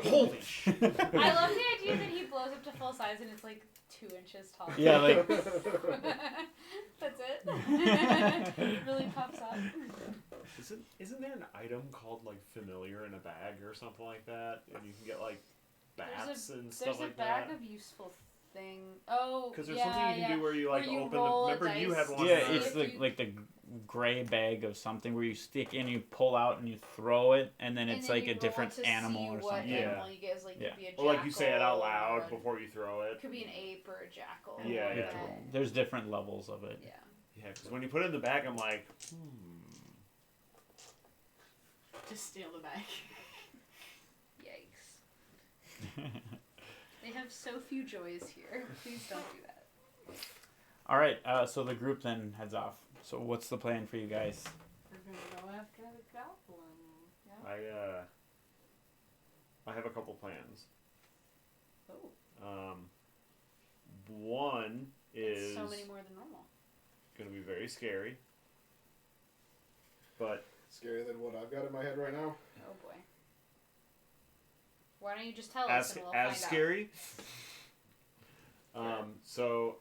Holy shit! I love the idea that he blows up to full size and it's like 2 inches tall. Yeah, like That's it. It really pops up. Isn't there an item called like familiar in a bag or something like that, and you can get like bats and stuff like There's a bag that? of useful thing. Oh, Because there's yeah, something you can do where you like Where you open roll the. Remember you dice. had one. yeah, If it's you- like the gray bag of something where you stick in, you pull out, and you throw it, and then it's then like you a roll different to animal see or what something. Yeah. animal you get. Like, Yeah. could be a Or like you say it out jackal loud or- before you throw it. It could be an ape or a jackal. Yeah, You have to roll. There's different levels of it. Yeah. Yeah, because when you put it in the bag, I'm like, Just steal the bag. Yikes. They have so few joys here. Please don't do that. All right. So the group then heads off. So what's the plan for you guys? We're gonna go after the goblin. I have a couple plans. Oh. One is So many more than normal. going to be very scary, but Scarier than what I've got in my head right now. Oh boy. Why don't you just tell us as and we'll as find scary. So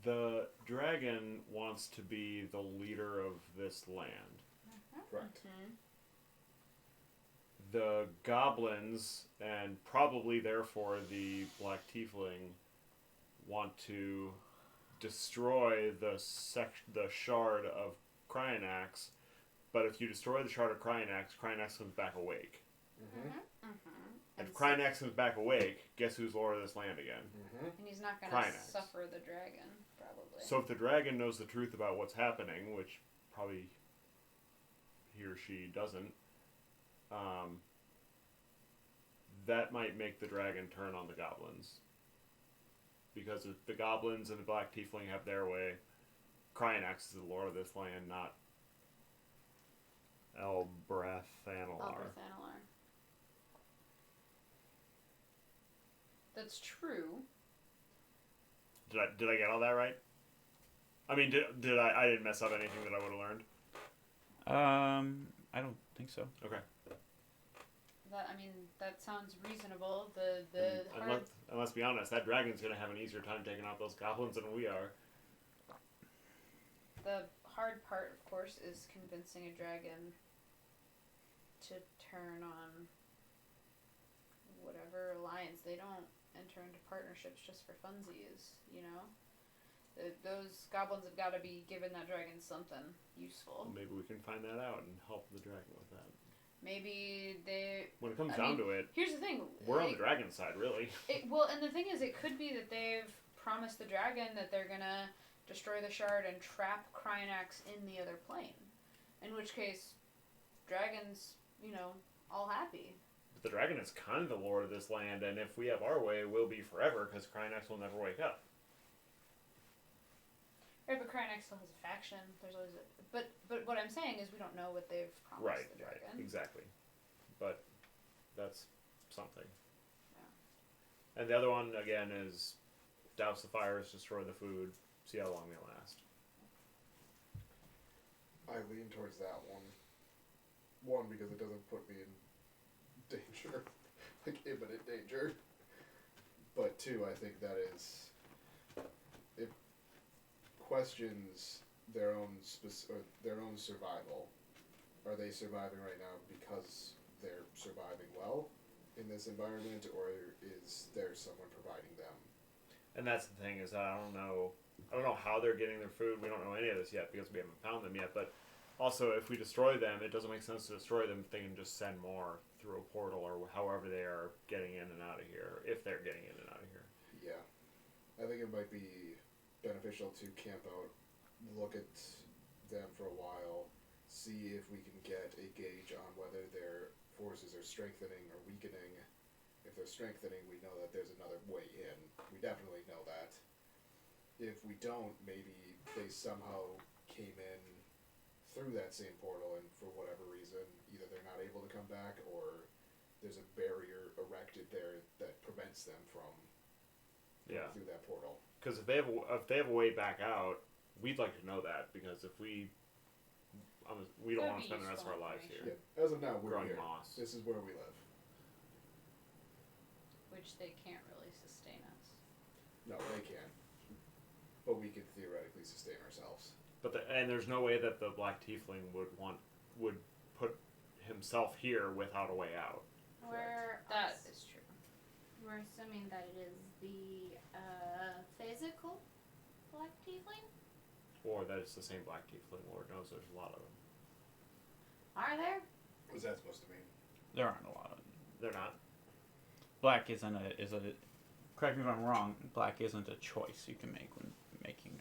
the dragon wants to be the leader of this land. Correct. out. The goblins, and probably therefore the black tiefling, want to destroy the shard of Cryonax, but if you destroy the shard of Cryonax comes back awake. Mm-hmm. And if Cryonax comes back awake, guess who's lord of this land again? Mm-hmm. And he's not gonna Cryonax. suffer the dragon, probably. So if the dragon knows the truth about what's happening, which probably he or she doesn't, that might make the dragon turn on the goblins. Because if the goblins and the black tiefling have their way, Cryonax is the lord of this land, not Elbrathanelar. Elbrathanelar. That's true. Did I get all that right? I mean, did I didn't mess up anything that I would have learned? I don't think so. Okay. That sounds reasonable. The hard And let's be honest, that dragon's gonna have an easier time taking out those goblins than we are. The hard part, of course, is convincing a dragon to turn on whatever alliance. They don't enter into partnerships just for funsies, you know? Those goblins have got to be giving that dragon something useful. Maybe we can find that out and help the dragon with that. Maybe they... When it comes I down mean, to it, Here's the thing. we're on the dragon side, really. Well, and the thing is, it could be that they've promised the dragon that they're gonna destroy the shard and trap Cryonax in the other plane. In which case, dragon's, all happy. But the dragon is kind of the lord of this land, and if we have our way, we'll be forever, because Cryonax will never wake up. Right, but Cryonax still has a faction. There's always but what I'm saying is we don't know what they've promised the dragon. Right, exactly. But that's something. Yeah. And the other one, again, is douse the fires, destroy the food, see how long they last. I lean towards that one. One, because it doesn't put me in danger, like imminent danger. But two, I think that it questions their own survival. Are they surviving right now because they're surviving well, in this environment, or is there someone providing them? And that's the thing is that I don't know how they're getting their food. We don't know any of this yet because we haven't found them yet. But also, if we destroy them, it doesn't make sense to destroy them if they can just send more through a portal or however they are getting in and out of here, if they're getting in and out of here. Yeah. I think it might be beneficial to camp out, look at them for a while, see if we can get a gauge on whether their forces are strengthening or weakening. If they're strengthening, we know that there's another way in. We definitely know that. If we don't, maybe they somehow came in through that same portal and for whatever reason, either they're not able to come back or there's a barrier erected there that prevents them from Yeah. through that portal. Because if they have a way back out, we'd like to know that because if we don't That'd want be to spend the rest of our useful lives information. here Yeah. As of now, we're growing here. moss. This is where we live. Which they can't really sustain us. No, they can. But we could theoretically sustain ourselves. But and there's no way that the black tiefling would put himself here without a way out. That is true. We're assuming that it is the physical black tiefling. Or that it's the same black tiefling. Lord knows there's a lot of them. Are there? What's that supposed to mean? There aren't a lot of them. They're not. Black is a correct me if I'm wrong, black isn't a choice you can make when making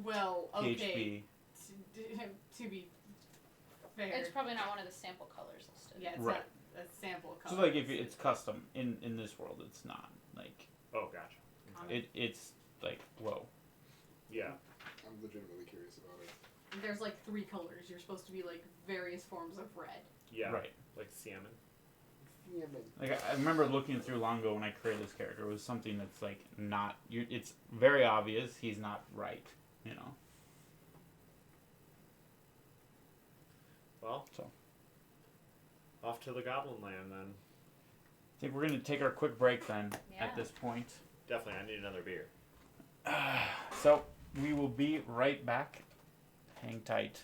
Well, a okay. PHP. To be fair. It's probably not one of the sample colors listed. Yeah, it's Right. not a sample So color. like if it's custom in this world, it's not like Oh, gotcha. Okay. it's like whoa. Yeah. I'm legitimately curious about it. There's like 3 colors. You're supposed to be like various forms of red. Yeah. Right. Like salmon. Yeah, but Like I remember looking through long ago when I created this character, it was something that's like not it's very obvious he's not right, you know. Well. So. Off to the Goblin Land then. I think we're gonna take our quick break then Yeah. at this point. Definitely, I need another beer. So we will be right back. Hang tight.